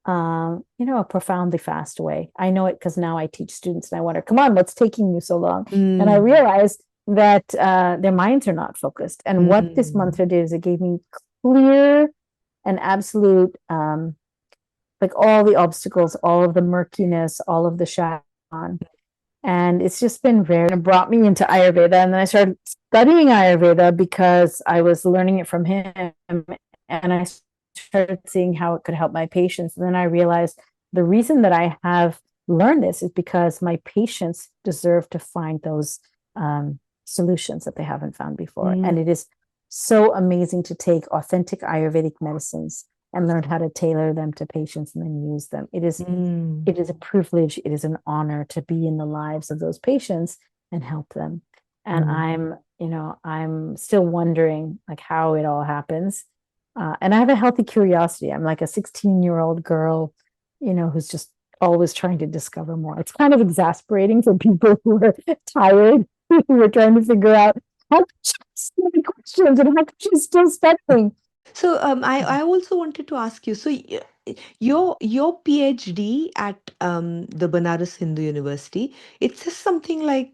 a profoundly fast way. I know it because now I teach students and I wonder, come on, what's taking you so long? And I realized that their minds are not focused. And what this mantra did is it gave me clear and absolute, like all the obstacles, all of the murkiness, all of the shadow. And it's just been it brought me into Ayurveda. And then I started studying Ayurveda because I was learning it from him. And I started seeing how it could help my patients. And then I realized the reason that I have learned this is because my patients deserve to find those solutions that they haven't found before. And it is so amazing to take authentic Ayurvedic medicines and learn how to tailor them to patients and then use them. It is a privilege, it is an honor to be in the lives of those patients and help them. And I'm still wondering like how it all happens. And I have a healthy curiosity. I'm like a 16-year-old girl, who's just always trying to discover more. It's kind of exasperating for people who are tired, who are trying to figure out how to ask so many questions and how she's still studying. So I also wanted to ask you, so your PhD at the Banaras Hindu University, it says something like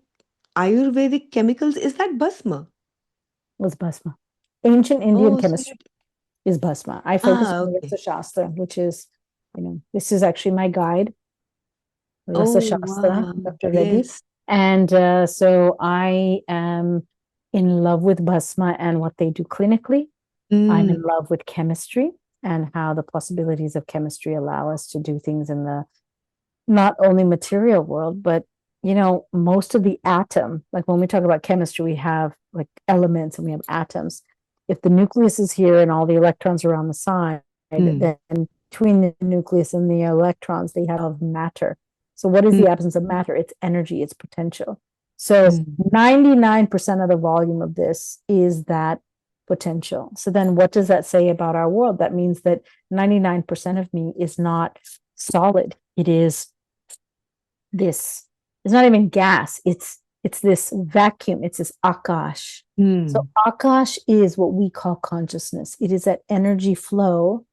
Ayurvedic chemicals. Is that Bhasma? Was Bhasma. Ancient Indian Oh, so chemistry is Bhasma. I focus on okay. Ritucharya, which is, this is actually my guide, Oh, Ritucharya, wow. Dr. Reddy. Yes. And so I am in love with Bhasma and what they do clinically. I'm in love with chemistry and how the possibilities of chemistry allow us to do things in the not only material world, but most of the atom, like when we talk about chemistry, we have like elements and we have atoms. If the nucleus is here and all the electrons are on the side, then between the nucleus and the electrons, they have matter. So what is the absence of matter? It's energy, it's potential. So 99% of the volume of this is that potential. So then what does that say about our world? That means that 99% of me is not solid. It is this, it's not even gas. It's this vacuum. It's this akash. So akash is what we call consciousness. It is that energy flow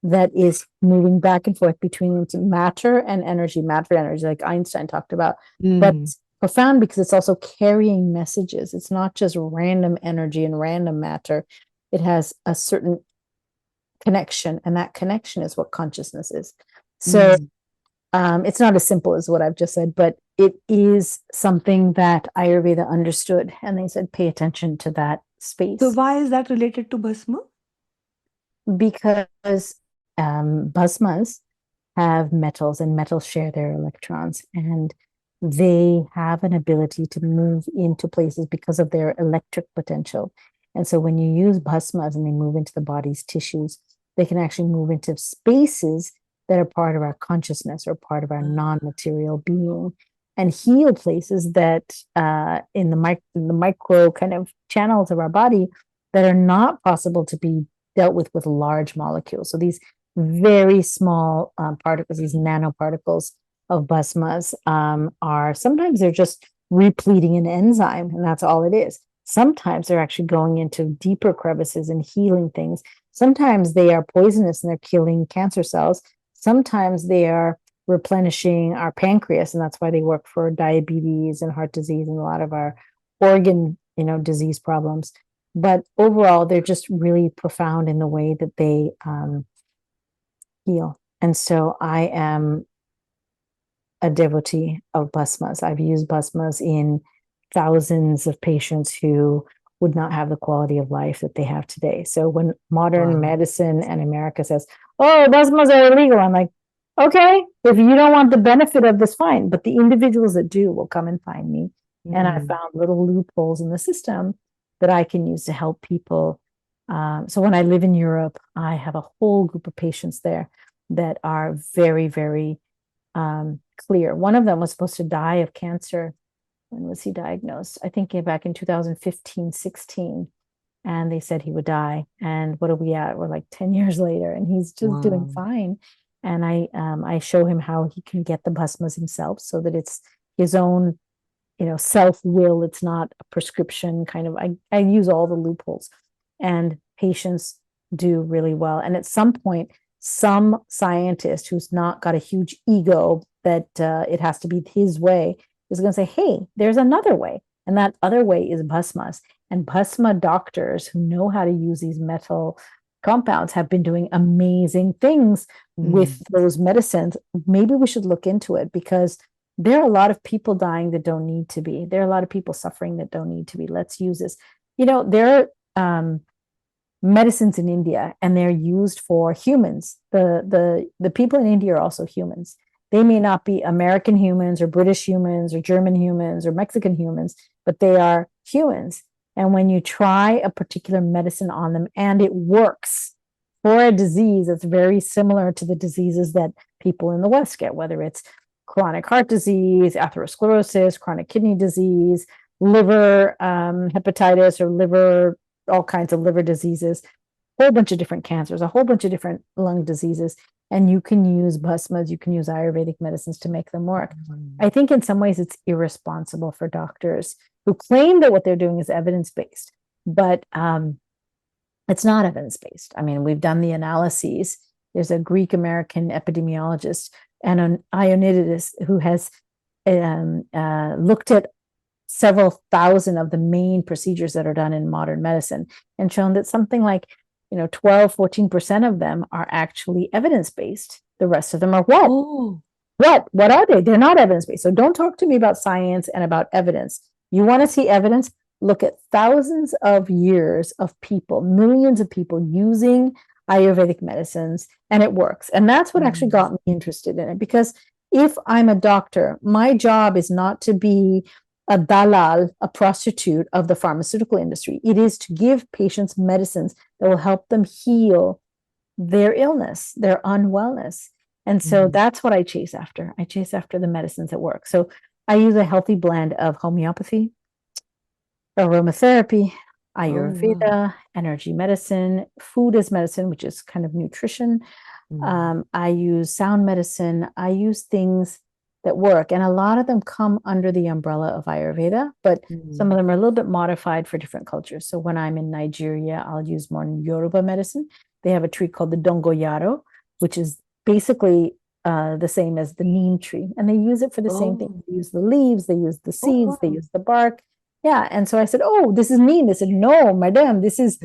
that is moving back and forth between matter and energy, like Einstein talked about. But it's profound because it's also carrying messages. It's not just random energy and random matter. It has a certain connection, and that connection is what consciousness is. So it's not as simple as what I've just said, but it is something that Ayurveda understood, and they said, pay attention to that space. So why is that related to Bhasma? Because Bhasmas have metals, and metals share their electrons, and they have an ability to move into places because of their electric potential. And so when you use Bhasmas and they move into the body's tissues, they can actually move into spaces that are part of our consciousness or part of our non-material being, and heal places that in the micro kind of channels of our body that are not possible to be dealt with large molecules. So these very small particles, these nanoparticles of Bhasmas are sometimes they're just repleting an enzyme, and that's all it is. Sometimes they're actually going into deeper crevices and healing things. Sometimes they are poisonous and they're killing cancer cells. Sometimes they are replenishing our pancreas, and that's why they work for diabetes and heart disease and a lot of our organ, disease problems. But overall, they're just really profound in the way that they heal. And so I am a devotee of Bhasmas. I've used Bhasmas in thousands of patients who would not have the quality of life that they have today. So when modern medicine and America says, oh, Bhasmas are illegal, I'm like, okay, if you don't want the benefit of this, fine. But the individuals that do will come and find me. And I found little loopholes in the system that I can use to help people. So when I live in Europe, I have a whole group of patients there that are very, very clear. One of them was supposed to die of cancer. When was he diagnosed? I think back in 2015, 16. And they said he would die. And what are we at? We're like 10 years later, and he's just doing fine. And I show him how he can get the Bhasmas himself so that it's his own, self-will. It's not a prescription kind of, I use all the loopholes, and patients do really well. And at some point, some scientist who's not got a huge ego that it has to be his way is going to say, hey, there's another way. And that other way is bhasmas. And bhasma doctors who know how to use these metal compounds have been doing amazing things with those medicines. Maybe we should look into it, because there are a lot of people dying that don't need to be. There are a lot of people suffering that don't need to be. Let's use this. There are medicines in India, and they're used for humans. The people in India are also humans. They may not be American humans or British humans or German humans or Mexican humans, but they are humans. And when you try a particular medicine on them and it works for a disease that's very similar to the diseases that people in the West get, whether it's chronic heart disease, atherosclerosis, chronic kidney disease, liver hepatitis, or liver, all kinds of liver diseases, a whole bunch of different cancers, a whole bunch of different lung diseases. And you can use bhasmas, you can use Ayurvedic medicines to make them work. I think in some ways it's irresponsible for doctors who claim that what they're doing is evidence-based, but it's not evidence-based. I mean, we've done the analyses. There's a Greek-American epidemiologist and an Ioannidis who has looked at several thousand of the main procedures that are done in modern medicine and shown that something like 12-14% of them are actually evidence-based. The rest of them are what? Oh. What are they? They're not evidence-based. So don't talk to me about science and about evidence. You want to see evidence? Look at thousands of years of people, millions of people using Ayurvedic medicines, and it works. And that's what actually got me interested in it, because if I'm a doctor, my job is not to be a dalal, a prostitute of the pharmaceutical industry. It is to give patients medicines that will help them heal their illness, their unwellness. And so that's what I chase after. I chase after the medicines that work. So I use a healthy blend of homeopathy, aromatherapy, Ayurveda, energy medicine, food as medicine, which is kind of nutrition. I use sound medicine. I use things that work. And a lot of them come under the umbrella of Ayurveda, but some of them are a little bit modified for different cultures. So when I'm in Nigeria, I'll use more Yoruba medicine. They have a tree called the dongoyaro, which is basically the same as the neem tree. And they use it for the same thing. They use the leaves, they use the seeds, they use the bark. Yeah. And so I said, oh, this is neem. They said, no, madam, this is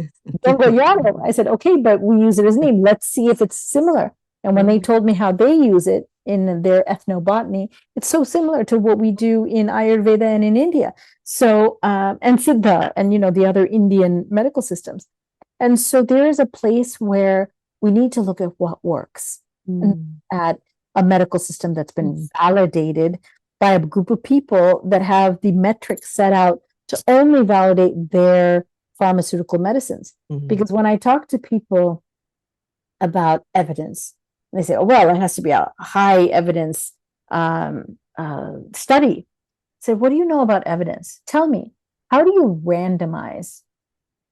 dongoyaro. I said, okay, but we use it as neem. Let's see if it's similar. And when they told me how they use it in their ethnobotany, it's so similar to what we do in Ayurveda and in India. So, and Siddha and, the other Indian medical systems. And so there is a place where we need to look at what works and at a medical system that's been validated by a group of people that have the metrics set out to only validate their pharmaceutical medicines. Because when I talk to people about evidence, they say, oh, well, it has to be a high evidence study. I say, what do you know about evidence? Tell me, how do you randomize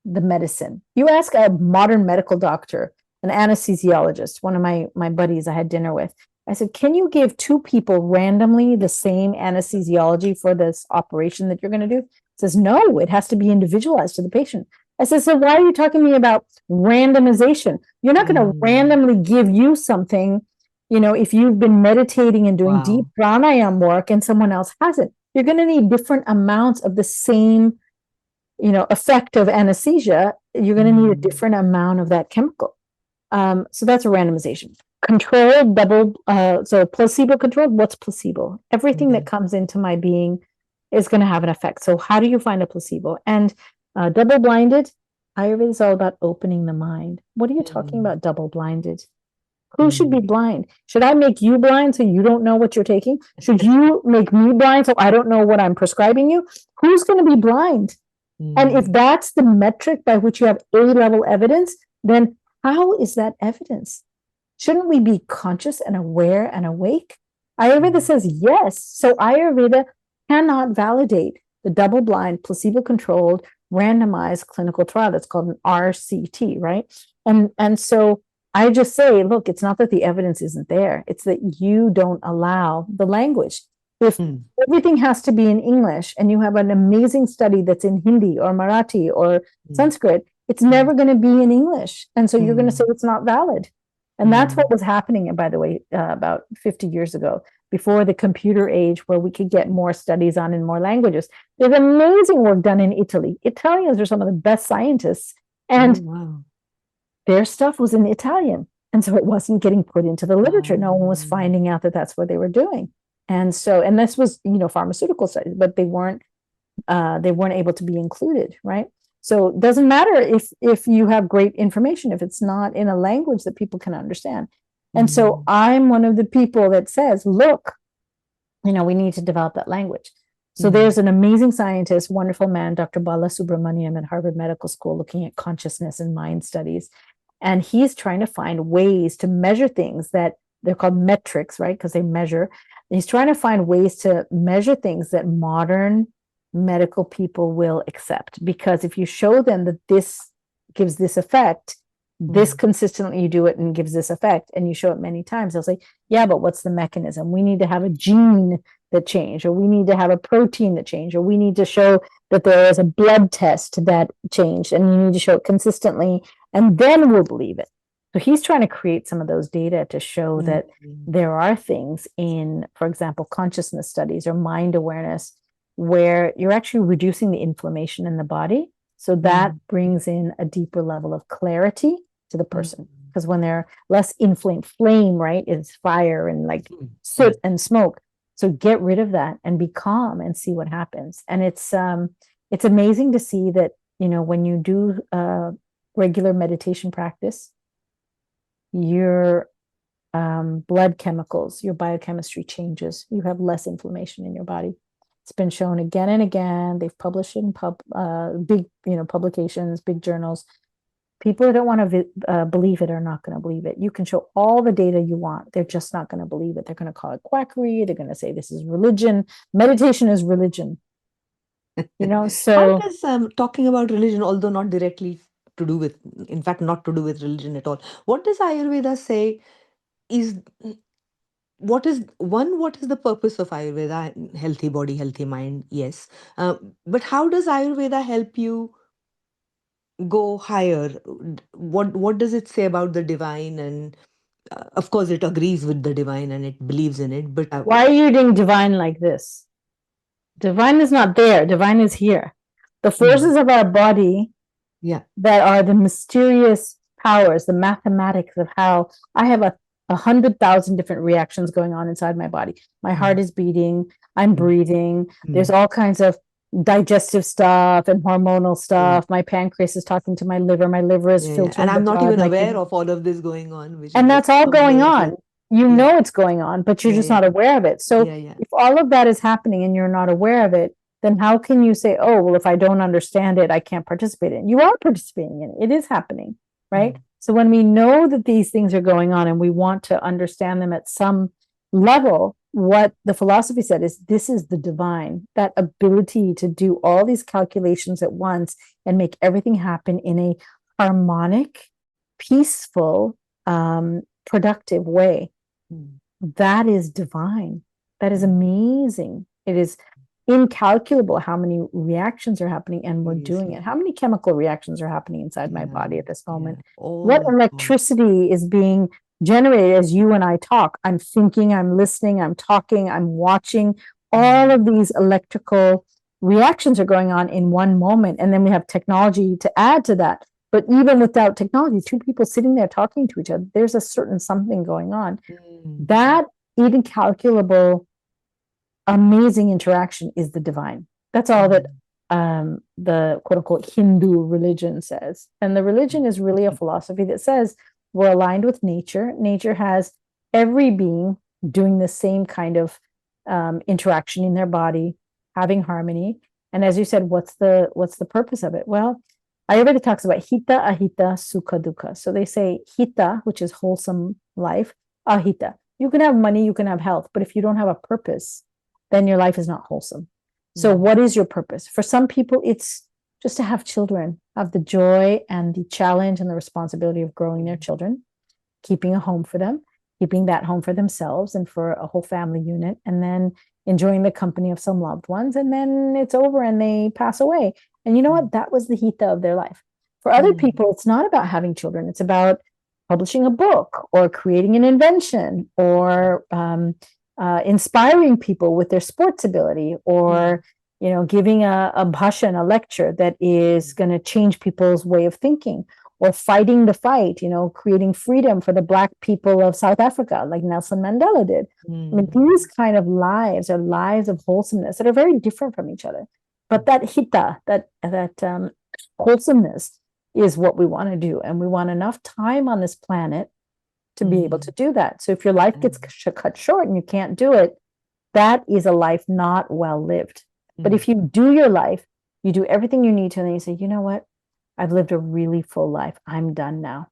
the medicine? You ask a modern medical doctor, an anesthesiologist, one of my buddies I had dinner with. I said, can you give two people randomly the same anesthesiology for this operation that you're going to do? He says, no, it has to be individualized to the patient. I said, so why are you talking to me about randomization? You're not going to randomly give you something, if you've been meditating and doing deep pranayama work and someone else hasn't. You're going to need different amounts of the same, effect of anesthesia. You're going to need a different amount of that chemical. So that's a randomization. Controlled, so placebo controlled. What's placebo? Everything that comes into my being is going to have an effect. So how do you find a placebo? And double-blinded, Ayurveda is all about opening the mind. What are you talking about double-blinded? Who should be blind? Should I make you blind so you don't know what you're taking? Should you make me blind so I don't know what I'm prescribing you? Who's going to be blind? And if that's the metric by which you have A-level evidence, then how is that evidence? Shouldn't we be conscious and aware and awake? Ayurveda says yes. So Ayurveda cannot validate the double-blind, placebo-controlled, randomized clinical trial. That's called an RCT, right? And so I just say, look, it's not that the evidence isn't there. It's that you don't allow the language. If everything has to be in English and you have an amazing study that's in Hindi or Marathi or Sanskrit, it's never going to be in English. And so you're going to say it's not valid. And that's what was happening, and by the way, about 50 years ago, before the computer age, where we could get more studies on in more languages. There's amazing work done in Italy. Italians are some of the best scientists, and their stuff was in Italian. And so it wasn't getting put into the literature. No one was finding out that that's what they were doing. And so, and this was, pharmaceutical studies, but they weren't able to be included, right? So it doesn't matter if you have great information, if it's not in a language that people can understand. And so I'm one of the people that says, look, we need to develop that language. So there's an amazing scientist, wonderful man, Dr. Bala Subramaniam at Harvard Medical School, looking at consciousness and mind studies. And he's trying to find ways to measure things that they're called metrics, right? Because they measure. And he's trying to find ways to measure things that modern medical people will accept. Because if you show them that this gives this effect, this consistently you do it and gives this effect, and you show it many times, they'll say, yeah, but what's the mechanism? We need to have a gene that changed, or we need to have a protein that changed, or we need to show that there is a blood test that changed, and you need to show it consistently, and then we'll believe it. So he's trying to create some of those data to show that there are things in, for example, consciousness studies or mind awareness, where you're actually reducing the inflammation in the body. So that brings in a deeper level of clarity to the person. Because when they're less inflamed, flame, right, is fire and like soot and smoke. So get rid of that and be calm and see what happens. And it's amazing to see that, when you do regular meditation practice, your blood chemicals, your biochemistry changes. You have less inflammation in your body. It's been shown again and again. They've published in big, publications, big journals. People who don't want to believe it are not going to believe it. You can show all the data you want. They're just not going to believe it. They're going to call it quackery. They're going to say this is religion. Meditation is religion. So how does talking about religion, although not directly to do with, in fact, not to do with religion at all, what does Ayurveda say is, what is the purpose of Ayurveda? Healthy body, healthy mind, yes. But how does Ayurveda help you go higher? What does it say about the divine? And of course, it agrees with the divine and it believes in it. But why are you doing divine like this? Divine is not there. Divine is here. The forces of our body that are the mysterious powers, the mathematics of how I have 100,000 different reactions going on inside my body. My heart is beating. I'm breathing. There's all kinds of digestive stuff and hormonal stuff. My pancreas is talking to my liver. My liver is filtering. And I'm not even aware of all of this going on. And that's all going on. You know it's going on, but you're just not aware of it. So if all of that is happening and you're not aware of it, then how can you say, oh, well, if I don't understand it, I can't participate in it? You are participating in it. It is happening, right? So when we know that these things are going on and we want to understand them at some level, what the philosophy said is this is the divine, that ability to do all these calculations at once and make everything happen in a harmonic, peaceful, productive way. That is divine. That is amazing. It is incalculable how many reactions are happening, and we're doing it. How many chemical reactions are happening inside my body at this moment? What electricity is being generated as you and I talk? I'm thinking, I'm listening, I'm talking, I'm watching. All of these electrical reactions are going on in one moment. And then we have technology to add to that. But even without technology, two people sitting there talking to each other, there's a certain something going on. That incalculable, amazing interaction is the divine. That's all that the quote unquote Hindu religion says. And the religion is really a philosophy that says we're aligned with nature. Nature has every being doing the same kind of interaction in their body, having harmony. And as you said, what's the purpose of it? Well, Ayurveda talks about hita, ahita, sukha, dukkha. So they say hita, which is wholesome life, ahita. You can have money, you can have health, but if you don't have a purpose, then your life is not wholesome. So what is your purpose? For some people, it's just to have children, have the joy and the challenge and the responsibility of growing their children, keeping a home for them, keeping that home for themselves and for a whole family unit, and then enjoying the company of some loved ones. And then it's over and they pass away. And you know what? That was the hita of their life. For other people, it's not about having children. It's about publishing a book or creating an invention or inspiring people with their sports ability or giving a bhashan, a lecture that is going to change people's way of thinking, or fighting the fight, creating freedom for the Black people of South Africa, like Nelson Mandela did. I mean, these kind of lives are lives of wholesomeness that are very different from each other. But that hita, that wholesomeness is what we want to do. And we want enough time on this planet to be able to do that. So if your life gets cut short and you can't do it, that is a life not well lived. But if you do your life, you do everything you need to, and then you say, you know what? I've lived a really full life. I'm done now.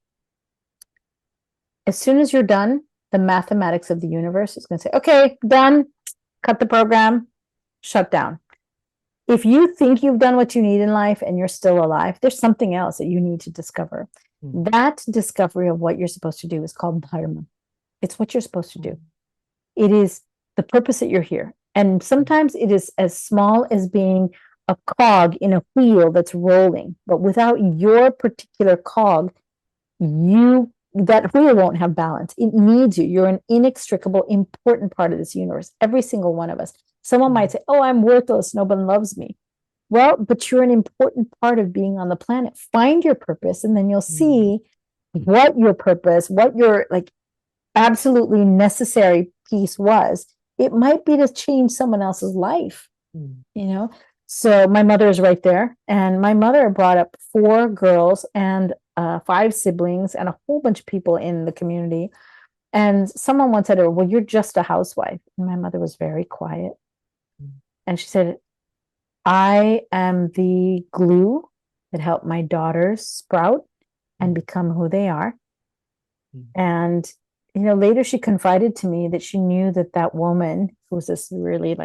As soon as you're done, the mathematics of the universe is going to say, okay, done, cut the program, shut down. If you think you've done what you need in life and you're still alive, there's something else that you need to discover. That discovery of what you're supposed to do is called dharma. It's what you're supposed to do. It is the purpose that you're here. And sometimes it is as small as being a cog in a wheel that's rolling. But without your particular cog, that wheel won't have balance. It needs you. You're an inextricable, important part of this universe. Every single one of us. Someone might say, oh, I'm worthless. No one loves me. Well, but you're an important part of being on the planet. Find your purpose, and then you'll see what your purpose, what your absolutely necessary piece was. It might be to change someone else's life, So my mother is right there. And my mother brought up 4 girls and 5 siblings and a whole bunch of people in the community. And someone once said to her, well, you're just a housewife. And my mother was very quiet. And she said, I am the glue that helped my daughters sprout and become who they are. And later she confided to me that she knew that woman, who was this really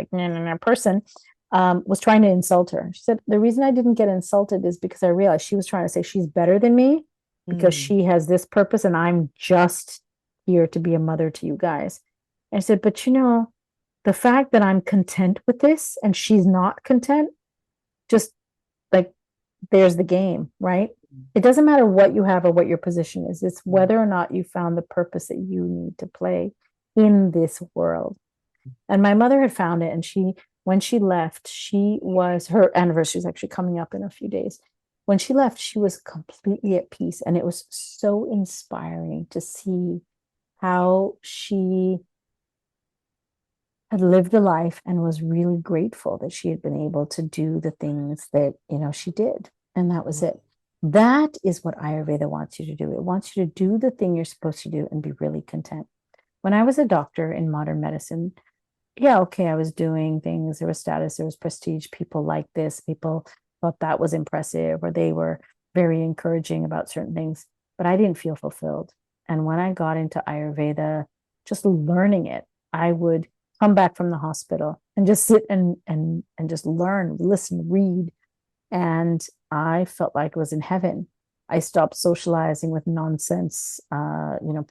person, was trying to insult her. She said, the reason I didn't get insulted is because I realized she was trying to say she's better than me because she has this purpose and I'm just here to be a mother to you guys. And I said, but the fact that I'm content with this and she's not content, just there's the game, right? It doesn't matter what you have or what your position is. It's whether or not you found the purpose that you need to play in this world. And my mother had found it. And when she left, her anniversary is actually coming up in a few days. When she left, she was completely at peace. And it was so inspiring to see how she had lived a life and was really grateful that she had been able to do the things that, she did. And that was it. That is what Ayurveda wants you to do. It wants you to do the thing you're supposed to do and be really content. When I was a doctor in modern medicine, I was doing things. There was status, there was prestige. People liked this. People thought that was impressive, or they were very encouraging about certain things. But I didn't feel fulfilled. And when I got into Ayurveda, just learning it, I would come back from the hospital and just sit and just learn, listen, read. And I felt like I was in heaven. I stopped socializing with nonsense,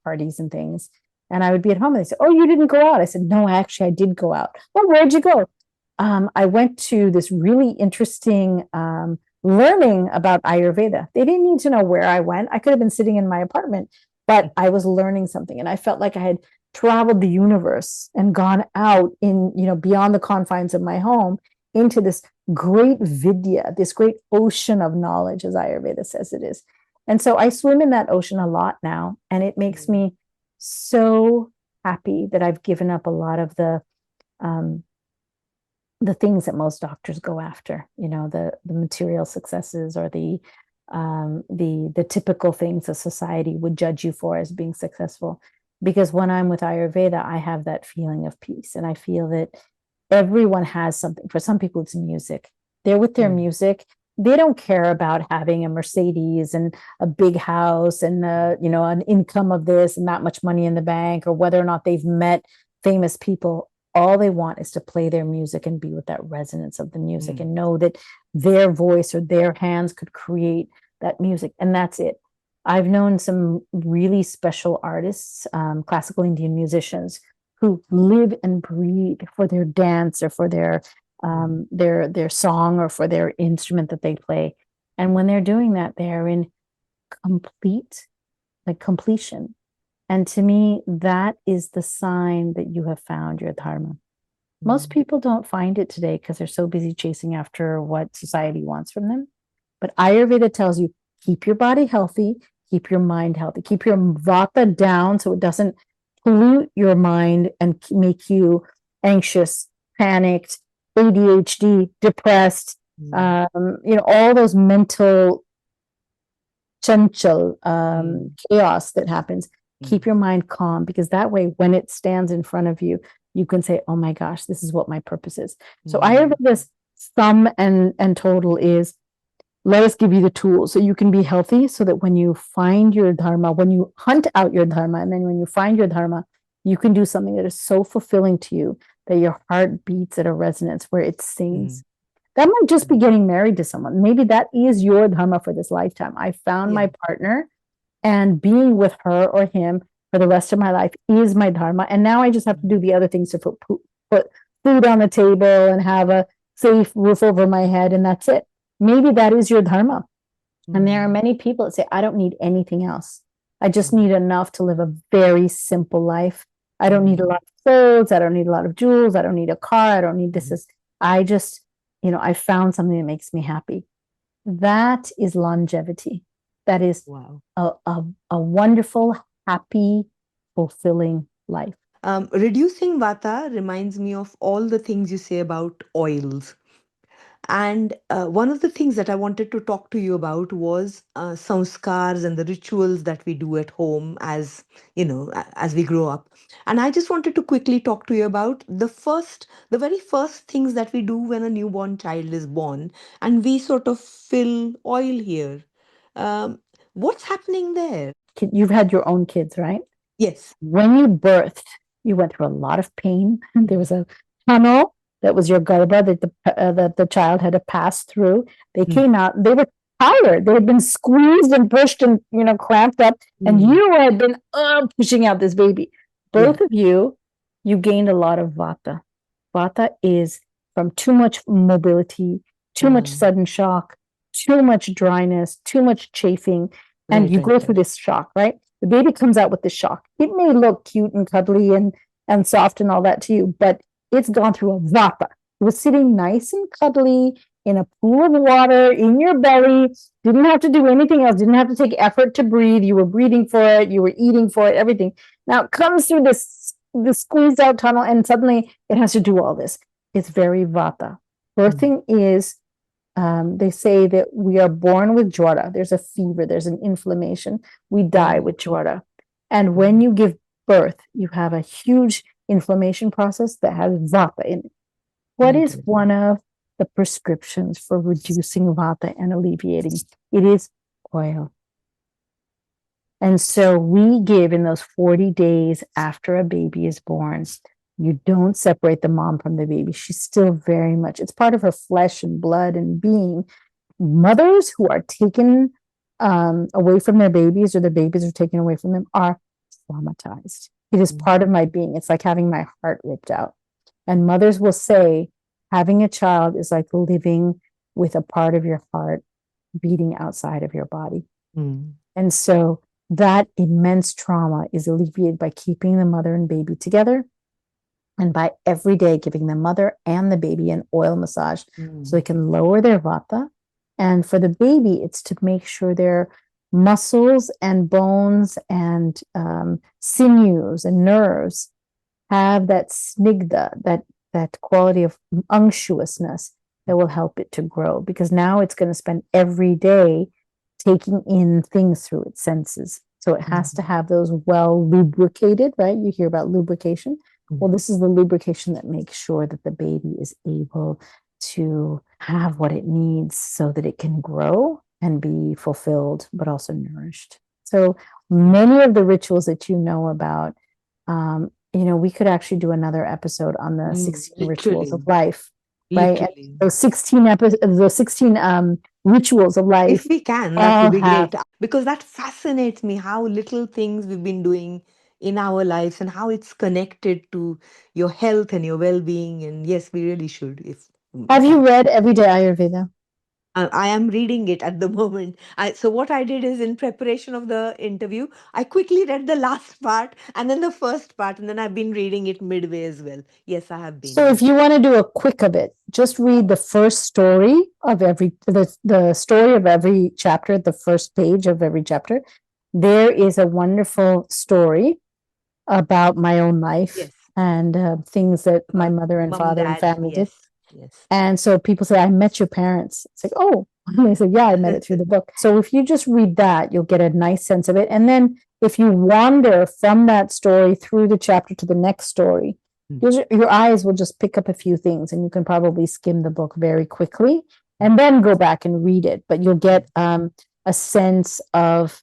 parties and things. And I would be at home and they said, oh, you didn't go out. I said, no, actually, I did go out. Well, where'd you go? I went to this really interesting learning about Ayurveda. They didn't need to know where I went. I could have been sitting in my apartment, but I was learning something. And I felt like I had traveled the universe and gone out in, beyond the confines of my home into this great vidya, this great ocean of knowledge, as Ayurveda says it is. And so I swim in that ocean a lot now. And it makes me so happy that I've given up a lot of the things that most doctors go after, the material successes or the typical things that society would judge you for as being successful. Because when I'm with Ayurveda, I have that feeling of peace. And I feel that everyone has something. For some people, it's music. They're with their music. They don't care about having a Mercedes and a big house and, an income of this and that much money in the bank, or whether or not they've met famous people. All they want is to play their music and be with that resonance of the music and know that their voice or their hands could create that music. And that's it. I've known some really special artists, classical Indian musicians, who live and breathe for their dance or for their song or for their instrument that they play. And when they're doing that, they're in complete like completion. And to me, that is the sign that you have found your dharma. Most people don't find it today because they're so busy chasing after what society wants from them. But Ayurveda tells you keep your body healthy, keep your mind healthy, keep your vata down so it doesn't pollute your mind and make you anxious, panicked, ADHD, depressed, all those mental chanchal chaos that happens. Keep your mind calm, because that way, when it stands in front of you, you can say, oh my gosh, this is what my purpose is. So Ayurveda's sum and total is, let us give you the tools so you can be healthy, so that when you find your dharma, when you hunt out your dharma, and then when you find your dharma, you can do something that is so fulfilling to you that your heart beats at a resonance where it sings. That might just be getting married to someone. Maybe that is your dharma for this lifetime. I found my partner, and being with her or him for the rest of my life is my dharma. And now I just have to do the other things to put food on the table and have a safe roof over my head, and that's it. Maybe that is your dharma. And there are many people that say, I don't need anything else. I just need enough to live a very simple life. I don't need a lot of clothes. I don't need a lot of jewels. I don't need a car. I don't need this. I just, I found something that makes me happy. That is longevity. That is a wonderful, happy, fulfilling life. Reducing vata reminds me of all the things you say about oils. And one of the things that I wanted to talk to you about was samskars and the rituals that we do at home as, as we grow up. And I just wanted to quickly talk to you about the very first things that we do when a newborn child is born. And we sort of fill oil here. Um, what's happening there? You've had your own kids, right? Yes. When you birthed, you went through a lot of pain. There was a tunnel that was your garbha that the child had to pass through. They came out. They were tired. They had been squeezed and pushed and clamped up, and you had been pushing out this baby. Both of you gained a lot of vata. Vata is from too much mobility, too much sudden shock, too much dryness, too much chafing, and you go through this shock, right? The baby comes out with the shock. It may look cute and cuddly and soft and all that to you, but it's gone through a vata. It was sitting nice and cuddly in a pool of water in your belly. Didn't have to do anything else. Didn't have to take effort to breathe. You were breathing for it. You were eating for it. Everything. Now it comes through this squeezed out tunnel, and suddenly it has to do all this. It's very vata. Birthing is. They say that we are born with jwara. There's a fever. There's an inflammation. We die with jwara. And when you give birth, you have a huge inflammation process that has vata in it. What is one of the prescriptions for reducing vata and alleviating? It is oil. And so we give in those 40 days after a baby is born. You don't separate the mom from the baby. She's still very much, it's part of her flesh and blood and being. Mothers who are taken away from their babies, or their babies are taken away from them, are traumatized. It is part of my being. It's like having my heart ripped out. And mothers will say, having a child is like living with a part of your heart beating outside of your body. And so that immense trauma is alleviated by keeping the mother and baby together, and by every day giving the mother and the baby an oil massage so they can lower their vata. And for the baby, it's to make sure their muscles and bones and sinews and nerves have that snigdha, that quality of unctuousness that will help it to grow. Because now it's going to spend every day taking in things through its senses. So it has to have those well lubricated, right? You hear about lubrication. Well, this is the lubrication that makes sure that the baby is able to have what it needs so that it can grow and be fulfilled, but also nourished. So many of the rituals that you know about, we could actually do another episode on the 16 rituals of life, right? Those 16 rituals of life. If we can, that would be great. Because that fascinates me, how little things we've been doing in our lives and how it's connected to your health and your well-being. And yes, we really should. Have you read Everyday Ayurveda? I am reading it at the moment. So what I did is, in preparation of the interview, I quickly read the last part and then the first part, and then I've been reading it midway as well. Yes, I have been. So if Yes. you want to do a quick of it, just read the first story of the story of every chapter, the first page of every chapter. There is a wonderful story about my own life Yes. and things that my About mother and mom, father and dad. family did. Yes. Yes. And so people say, I met your parents. It's like, oh, and they said, yeah, I met it through the book. So if you just read that, you'll get a nice sense of it. And then if you wander from that story through the chapter to the next story, your eyes will just pick up a few things and you can probably skim the book very quickly and then go back and read it. But you'll get a sense of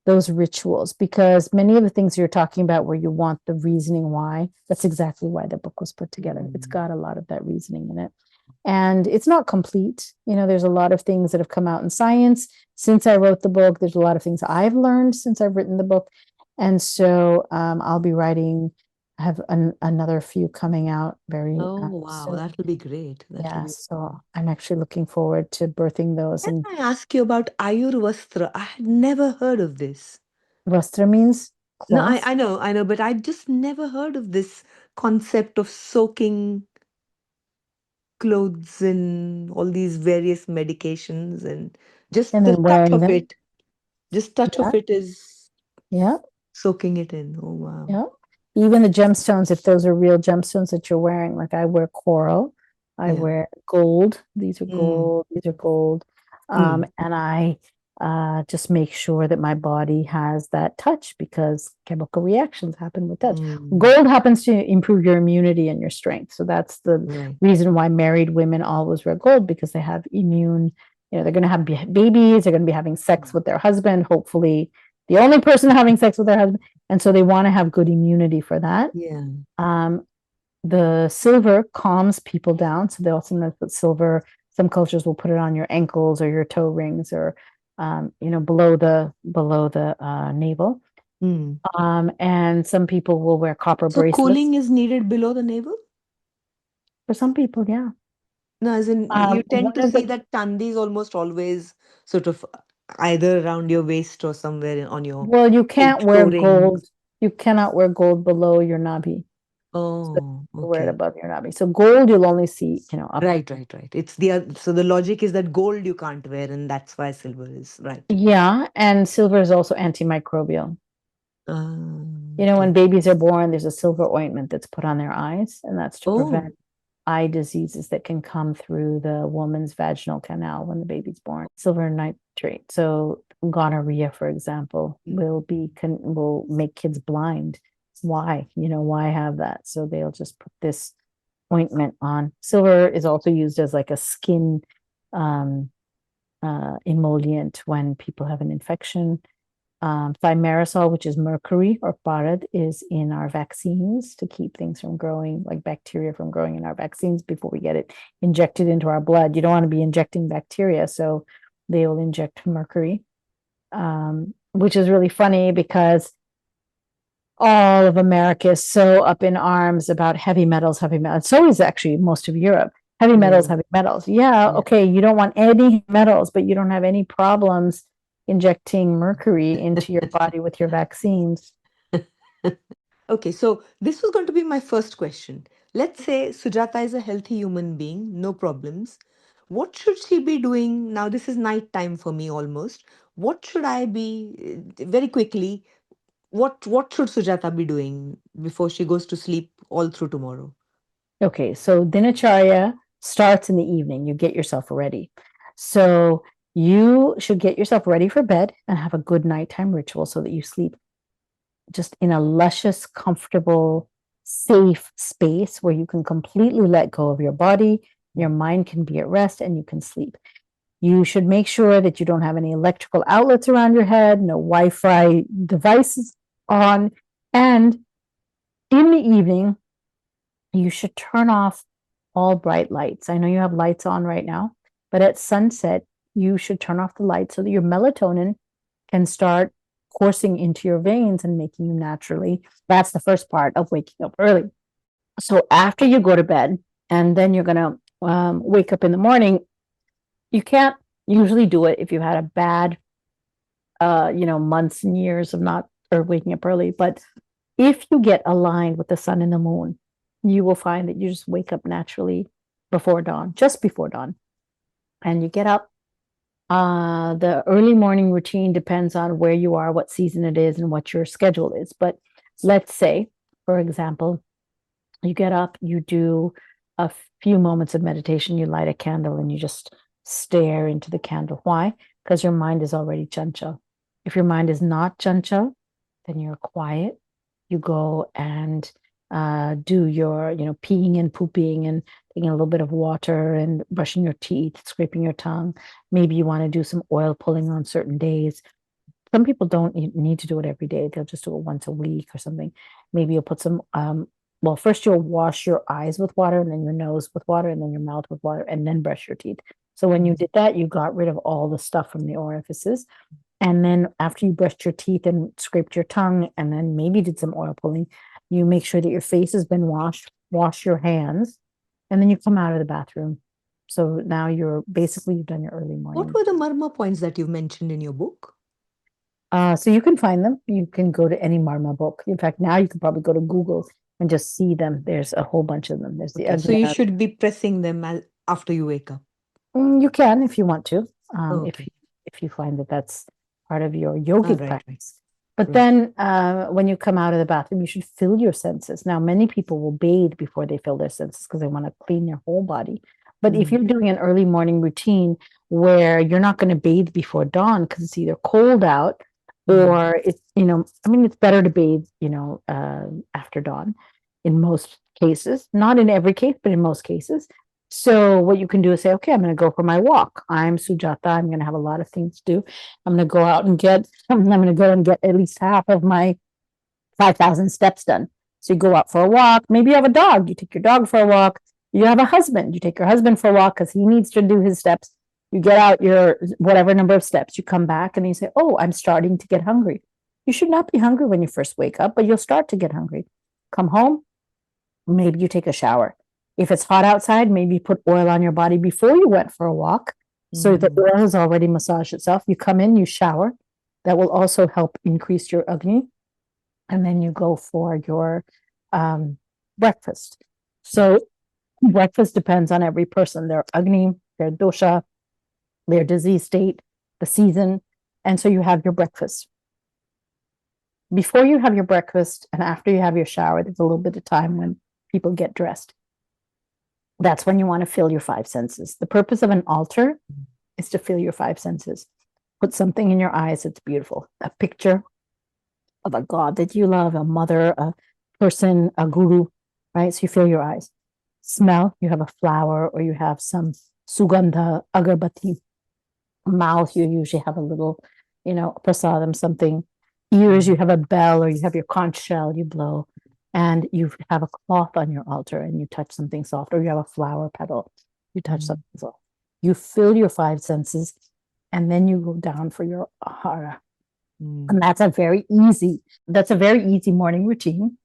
those rituals, because many of the things you're talking about where you want the reasoning why, that's exactly why the book was put together. It's got a lot of that reasoning in it. And it's not complete. There's a lot of things that have come out in science since I wrote the book. There's a lot of things I've learned since I've written the book. And so I'll be writing, I have another few coming out very Wow, soon. that'll be great. Yeah, so I'm actually looking forward to birthing those. Can And I ask you about Ayurvastra? I had never heard of this. Vastra means No, cloth. I know, but I just never heard of this concept of soaking clothes in all these various medications, and just And the then touch wearing of them. it, just touch Yeah, of it is yeah. soaking it in. Oh, wow. Yeah. Even the gemstones, if those are real gemstones that you're wearing, like I wear coral, I Yeah. wear gold. These are Mm. gold, these are gold. Mm. And I just make sure that my body has that touch because chemical reactions happen with touch. Mm. Gold happens to improve your immunity and your strength. So that's the Right. reason why married women always wear gold, because they have immune, they're going to have babies, they're going to be having sex with their husband, hopefully the only person having sex with their husband. And so they want to have good immunity for that. Yeah. Um, the silver calms people down. So they also put silver. Some cultures will put it on your ankles or your toe rings, or below the navel. Mm. And some people will wear copper So bracelets. cooling is needed below the navel? For some people, yeah. No, as in you tend One to of see the that chandi is almost always sort of either around your waist or somewhere on your Well, you foot, can't wear toe gold. rings. You cannot wear gold below your nabi. So Oh, you wear it okay. above your nabi. So gold you'll only see, up. Right, right, right. So the logic is that gold you can't wear, and that's why silver is right. Yeah, and silver is also antimicrobial. Ah, When okay. babies are born, there's a silver ointment that's put on their eyes, and that's to Oh, prevent eye diseases that can come through the woman's vaginal canal when the baby's born. Silver nitrate. So gonorrhea, for example, will make kids blind. Why? Why have that? So they'll just put this ointment on. Silver is also used as like a skin um, emollient when people have an infection. Thimerosal, which is mercury or parad, is in our vaccines to keep things from growing, like bacteria from growing in our vaccines before we get it injected into our blood. You don't want to be injecting bacteria, so they will inject mercury, which is really funny because all of America is so up in arms about heavy metals, heavy metals. So is actually most of Europe. Heavy metals, yeah, heavy metals. Yeah, yeah. okay, you don't want any metals, but you don't have any problems injecting mercury into your body with your vaccines. Okay, so this was going to be my first question. Let's say Sujata is a healthy human being, no problems. What should she be doing? Now, this is night time for me almost. What should I be, very quickly, what should Sujata be doing before she goes to sleep all through tomorrow? Okay, so Dinacharya starts in the evening. You get yourself ready. So you should get yourself ready for bed and have a good nighttime ritual so that you sleep just in a luscious, comfortable, safe space where you can completely let go of your body, your mind can be at rest, and you can sleep. You should make sure that you don't have any electrical outlets around your head, no Wi-Fi devices on, and in the evening, you should turn off all bright lights. I know you have lights on right now, but at sunset, you should turn off the lights so that your melatonin can start coursing into your veins and making you naturally. That's the first part of waking up early. So after you go to bed, and then you're going to wake up in the morning, you can't Usually do it if you've had a bad, months and years of not or waking up early. But if you get aligned with the sun and the moon, you will find that you just wake up naturally before dawn, just before dawn, and you get up. The early morning routine depends on where you are, what season it is, and what your schedule is. But let's say, for example, you get up, you do a few moments of meditation, you light a candle, and you just stare into the candle. Why? Because your mind is already chanchal. If your mind is not chanchal, then you're quiet. You go and do your, peeing and pooping and taking a little bit of water and brushing your teeth, scraping your tongue. Maybe you want to do some oil pulling on certain days. Some people don't need to do it every day. They'll just do it once a week or something. Maybe you'll put some, well, first you'll wash your eyes with water, and then your nose with water, and then your mouth with water, and then brush your teeth. So when you did that, you got rid of all the stuff from the orifices. And then after you brushed your teeth and scraped your tongue, and then maybe did some oil pulling, you make sure that your face has been washed, wash your hands, and then you come out of the bathroom. So now you've done your early morning. What were the marma points that you mentioned in your book? So you can find them. You can go to any marma book. In fact, now you can probably go to Google and just see them. There's a whole bunch of them. There's So you should be pressing them after you wake up. You can if you want to. Okay. If you find that that's part of your yogic Right. practice. But then when you come out of the bathroom, you should fill your senses. Now, many people will bathe before they fill their senses because they want to clean their whole body. But if you're doing an early morning routine where you're not going to bathe before dawn because it's either cold out or it's, it's better to bathe, after dawn in most cases, not in every case, but in most cases. So what you can do is say, okay, I'm going to go for my walk. I'm Sujata. I'm going to have a lot of things to do. I'm going to go out and I'm going to go and get at least half of my 5,000 steps done. So you go out for a walk. Maybe you have a dog. You take your dog for a walk. You have a husband. You take your husband for a walk because he needs to do his steps. You get out your whatever number of steps. You come back and you say, oh, I'm starting to get hungry. You should not be hungry when you first wake up, but you'll start to get hungry. Come home. Maybe you take a shower. If it's hot outside, maybe put oil on your body before you went for a walk. So the oil has already massaged itself. You come in, you shower. That will also help increase your Agni. And then you go for your breakfast. So breakfast depends on every person, their Agni, their dosha, their disease state, the season. And so you have your breakfast. Before you have your breakfast and after you have your shower, there's a little bit of time when people get dressed. That's when you want to fill your five senses. The purpose of an altar is to fill your five senses. Put something in your eyes that's beautiful. A picture of a god that you love, a mother, a person, a guru, right? So you fill your eyes. Smell, you have a flower or you have some sugandha, agarbatti. Mouth, you usually have a little, prasadam, something. Ears, you have a bell or you have your conch shell, you blow. And you have a cloth on your altar and you touch something soft, or you have a flower petal, you touch something soft. You fill your five senses, and then you go down for your ahara. And that's a very easy morning routine.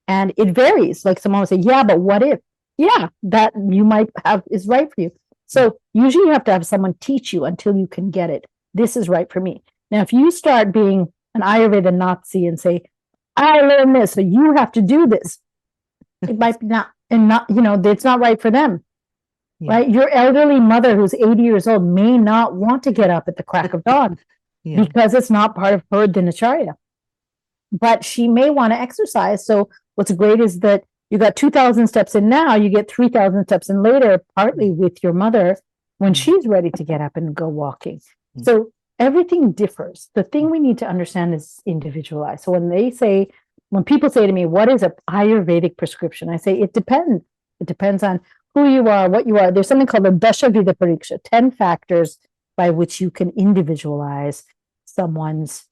And it varies. Like someone will say, yeah, but what if? Yeah, that you might have is right for you. So usually you have to have someone teach you until you can get it. This is right for me. Now, if you start being an Ayurveda Nazi and say, I learned this, so you have to do this. It might be not, it's not right for them, right? Your elderly mother who's 80 years old may not want to get up at the crack of dawn because it's not part of her Dinacharya. But she may want to exercise. So what's great is that you got 2,000 steps in now, you get 3,000 steps in later, partly with your mother when she's ready to get up and go walking. So everything differs. The thing we need to understand is individualized. So when people say to me, what is an Ayurvedic prescription? I say, it depends. It depends on who you are, what you are. There's something called the Dasha Vida Pariksha, 10 factors by which you can individualize someone's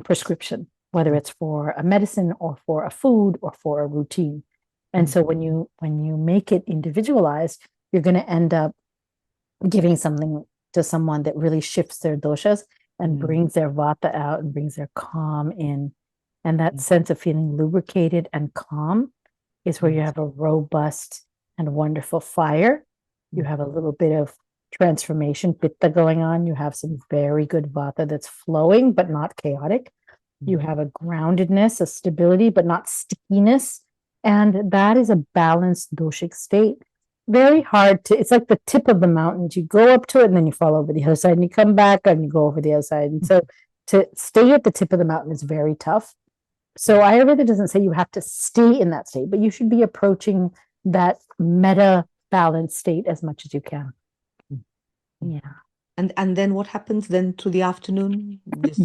prescription, whether it's for a medicine or for a food or for a routine. And so when you make it individualized, you're going to end up giving something to someone that really shifts their doshas and brings their vata out and brings their calm in. And that sense of feeling lubricated and calm is where you have a robust and wonderful fire. You have a little bit of transformation, pitta going on. You have some very good vata that's flowing, but not chaotic. You have a groundedness, a stability, but not stickiness. And that is a balanced doshic state. Very hard to, it's like the tip of the mountains. You go up to it and then you fall over the other side and you come back and you go over the other side. And so to stay at the tip of the mountain is very tough. So Ayurveda doesn't say you have to stay in that state, but you should be approaching that meta balanced state as much as you can. Yeah. And then what happens then through the afternoon? Just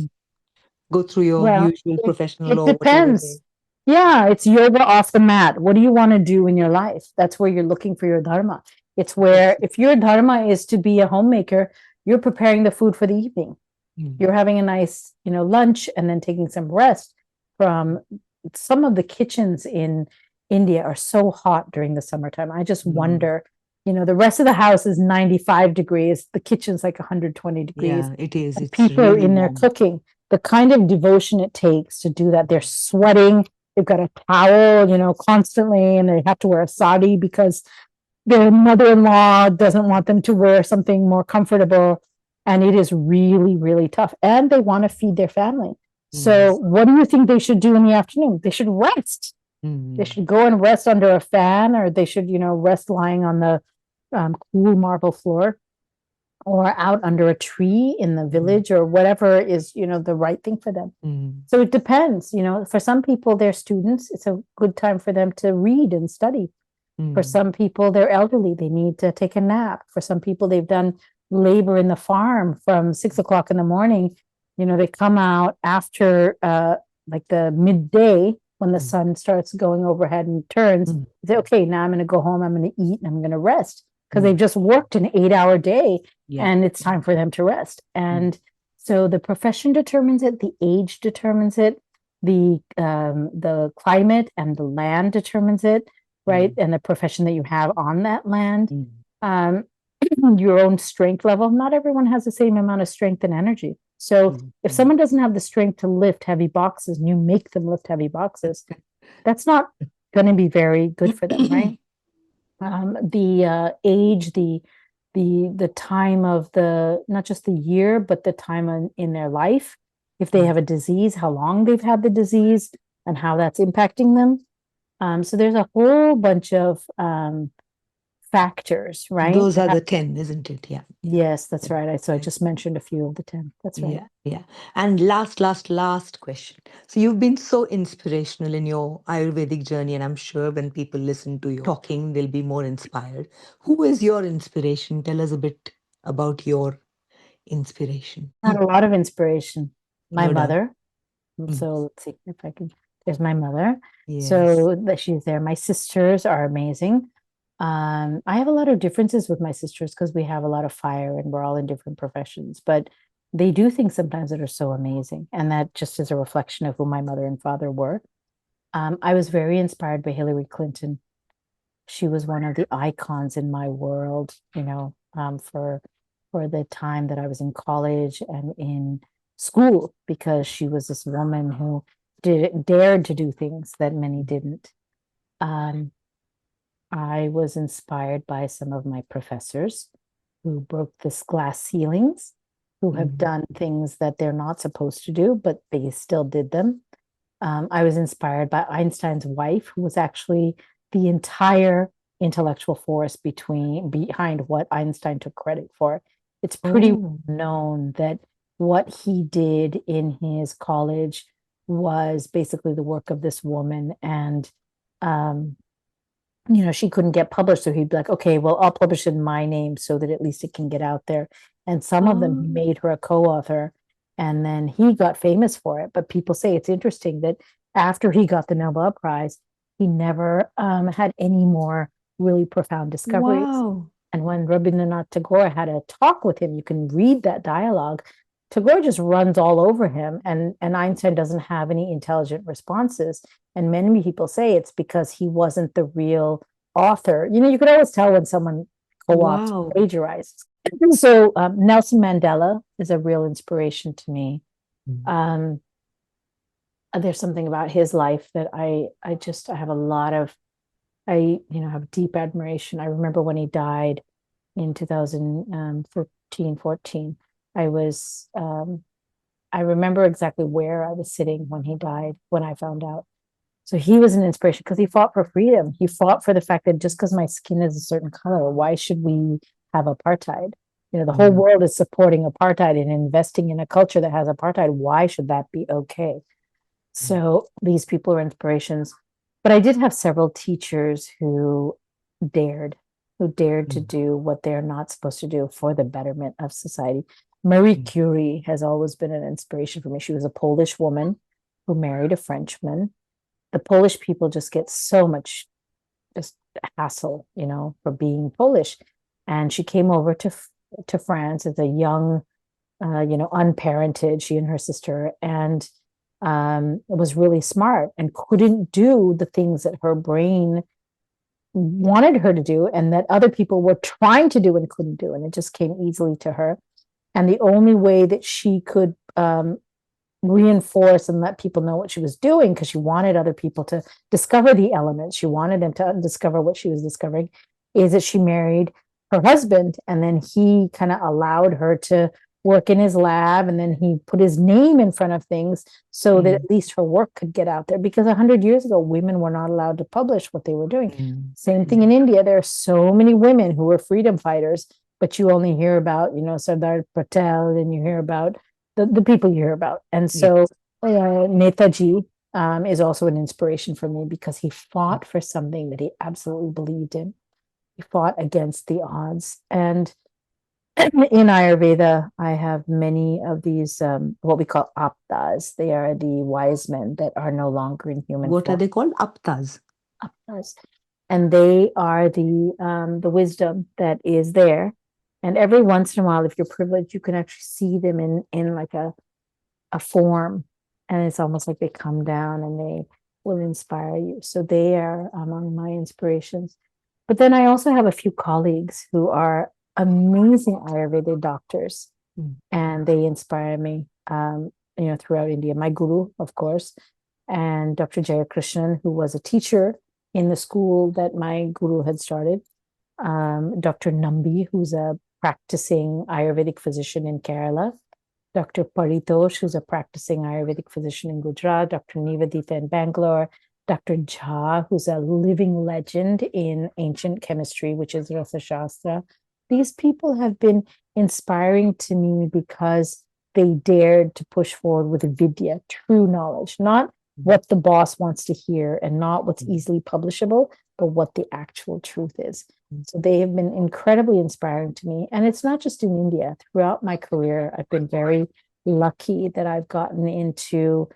go through your Well, usual professional it or whatever day. depends. Yeah, it's yoga off the mat. What do you want to do in your life? That's where you're looking for your dharma. It's where, if your dharma is to be a homemaker, you're preparing the food for the evening. You're having a nice, lunch and then taking some rest from some of the kitchens in India are so hot during the summertime. I just wonder, the rest of the house is 95 degrees. The kitchen's like 120 degrees. Yeah, it is. And It's people are really in there warm. cooking. The kind of devotion it takes to do that. They're sweating. They've got a towel, constantly, and they have to wear a sari because their mother-in-law doesn't want them to wear something more comfortable. And it is really, really tough. And they want to feed their family. So what do you think they should do in the afternoon? They should rest. They should go and rest under a fan, or they should, rest lying on the cool marble floor, or out under a tree in the village, or whatever is, the right thing for them. So it depends, for some people, they're students. It's a good time for them to read and study. For some people, they're elderly. They need to take a nap. For some people, they've done labor in the farm from 6 o'clock in the morning. They come out after like the midday when the sun starts going overhead and turns. They say, okay, now I'm going to go home. I'm going to eat and I'm going to rest, because they've just worked an 8-hour day and it's time for them to rest. And so the profession determines it. The age determines it. The climate and the land determines it, right? And the profession that you have on that land. Your own strength level. Not everyone has the same amount of strength and energy. So if someone doesn't have the strength to lift heavy boxes and you make them lift heavy boxes, that's not going to be very good for them, right? The age, the time of the, not just the year, but the time in their life. If they have a disease, how long they've had the disease and how that's impacting them. So there's a whole bunch of factors, right? Those are the 10, isn't it? Yeah. Yes, that's right. So I just mentioned a few of the 10. That's right. Yeah. And last question. So you've been so inspirational in your Ayurvedic journey, and I'm sure when people listen to you talking, they'll be more inspired. Who is your inspiration? Tell us a bit about your inspiration. I had a lot of inspiration. My No doubt. mother. So let's see if I can. There's my mother. Yes. So that she's there. My sisters are amazing. I have a lot of differences with my sisters because we have a lot of fire and we're all in different professions, but they do things sometimes that are so amazing. And that just is a reflection of who my mother and father were. I was very inspired by Hillary Clinton. She was one of the icons in my world, for the time that I was in college and in school, because she was this woman who dared to do things that many didn't. I was inspired by some of my professors who broke this glass ceilings, who have done things that they're not supposed to do, but they still did them. I was inspired by Einstein's wife, who was actually the entire intellectual force behind what Einstein took credit for. It's pretty known that what he did in his college was basically the work of this woman, and she couldn't get published, so he'd be like, okay, well, I'll publish in my name so that at least it can get out there. And some of them, he made her a co-author, and then he got famous for it. But people say it's interesting that after he got the Nobel Prize, he never had any more really profound discoveries. Wow. And when Rabindranath Tagore had a talk with him, you can read that dialogue, Tagore just runs all over him, and Einstein doesn't have any intelligent responses. And many people say it's because he wasn't the real author. You could always tell when someone co-opts, Wow. plagiarizes. So Nelson Mandela is a real inspiration to me. There's something about his life that I have a lot of, have deep admiration. I remember when he died, in 2013, 14. I was, I remember exactly where I was sitting when he died, when I found out. So he was an inspiration because he fought for freedom. He fought for the fact that just because my skin is a certain color, why should we have apartheid? The whole world is supporting apartheid and investing in a culture that has apartheid. Why should that be okay? So these people are inspirations. But I did have several teachers dared, who dared to do what they're not supposed to do for the betterment of society. Marie Curie has always been an inspiration for me. She was a Polish woman who married a Frenchman. The Polish people just get so much just hassle, for being Polish. And she came over to France as a young, unparented, she and her sister, and was really smart and couldn't do the things that her brain wanted her to do and that other people were trying to do and couldn't do. And it just came easily to her. And the only way that she could reinforce and let people know what she was doing, because she wanted other people to discover the elements, she wanted them to discover what she was discovering, is that she married her husband, and then he kind of allowed her to work in his lab, and then he put his name in front of things so that at least her work could get out there, because 100 years ago women were not allowed to publish what they were doing. Same thing in India. There are so many women who were freedom fighters, but you only hear about Sardar Patel, and you hear about the people you hear about. And so Netaji is also an inspiration for me, because he fought for something that he absolutely believed in. He fought against the odds. And in Ayurveda, I have many of these, what we call aptas. They are the wise men that are no longer in human What are form. they called? Aptas. Aptas. And they are the wisdom that is there. And every once in a while, if you're privileged, you can actually see them in like a form. And it's almost like they come down and they will inspire you. So they are among my inspirations. But then I also have a few colleagues who are amazing Ayurvedic doctors, and they inspire me, throughout India. My guru, of course, and Dr. Jayakrishnan, who was a teacher in the school that my guru had started. Dr. Nambi, who's a practicing Ayurvedic physician in Kerala. Dr. Paritosh, who's a practicing Ayurvedic physician in Gujarat. Dr. Nivadita in Bangalore. Dr. Jha, who's a living legend in ancient chemistry, which is Rasa Shastra. These people have been inspiring to me because they dared to push forward with vidya, true knowledge, not what the boss wants to hear and not what's easily publishable, but what the actual truth is. So they have been incredibly inspiring to me. And it's not just in India. Throughout my career, I've been very lucky that I've gotten into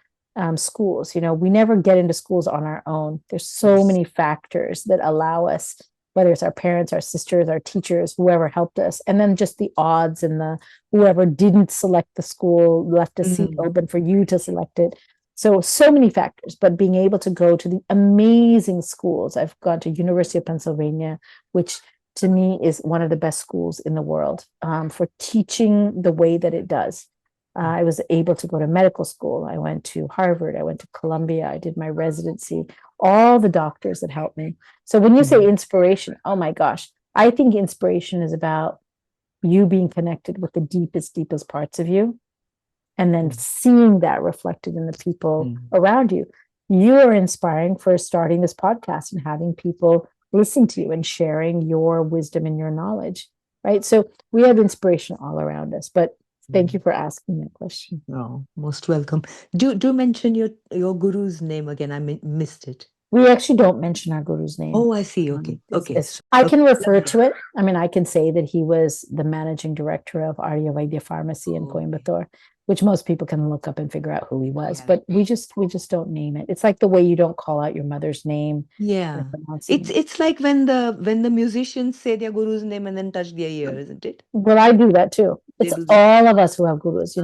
schools. We never get into schools on our own. There's so many factors that allow us, whether it's our parents, our sisters, our teachers, whoever helped us, and then just the odds and the whoever didn't select the school left a seat open for you to select it. So many factors, but being able to go to the amazing schools. I've gone to University of Pennsylvania, which to me is one of the best schools in the world for teaching the way that it does. I was able to go to medical school. I went to Harvard. I went to Columbia. I did my residency. All the doctors that helped me. So when you say inspiration, oh my gosh, I think inspiration is about you being connected with the deepest, deepest parts of you, and then seeing that reflected in the people around you. You are inspiring for starting this podcast and having people listen to you and sharing your wisdom and your knowledge, right? So we have inspiration all around us. But thank you for asking that question. Oh, most welcome. Do mention your guru's name again. I missed it. We actually don't mention our guru's name. Oh, I see. Okay. Okay. I can refer to it. I mean, I can say that he was the managing director of Ayurveda Pharmacy in Coimbatore, which most people can look up and figure out who he was. But we just don't name it. It's like the way you don't call out your mother's name. Yeah. It's like when the musicians say their guru's name and then touch their ear, isn't it? Well, I do that too. It's all of us who have gurus.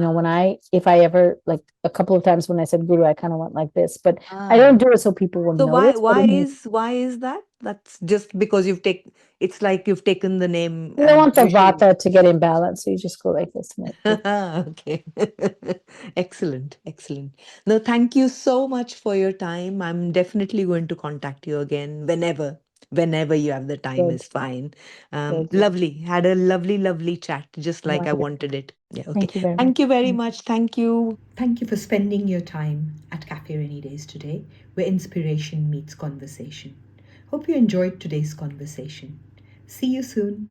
If I ever, like a couple of times when I said guru, I kind of went like this, but I don't do it so people will So notice. why is that? That's just because it's like you've taken the name. You don't want the vata to get imbalanced, so you just go like this. Okay. Excellent. Excellent. No, thank you so much for your time. I'm definitely going to contact you again whenever. Whenever you have the time Good. is fine. Good. Lovely. Had a lovely chat, just like I Wonderful. wanted it. Yeah, okay. Thank you very Thank you very much. much. Thank you. Thank you for spending your time at Cafe Rainy Days today, where inspiration meets conversation. Hope you enjoyed today's conversation. See you soon.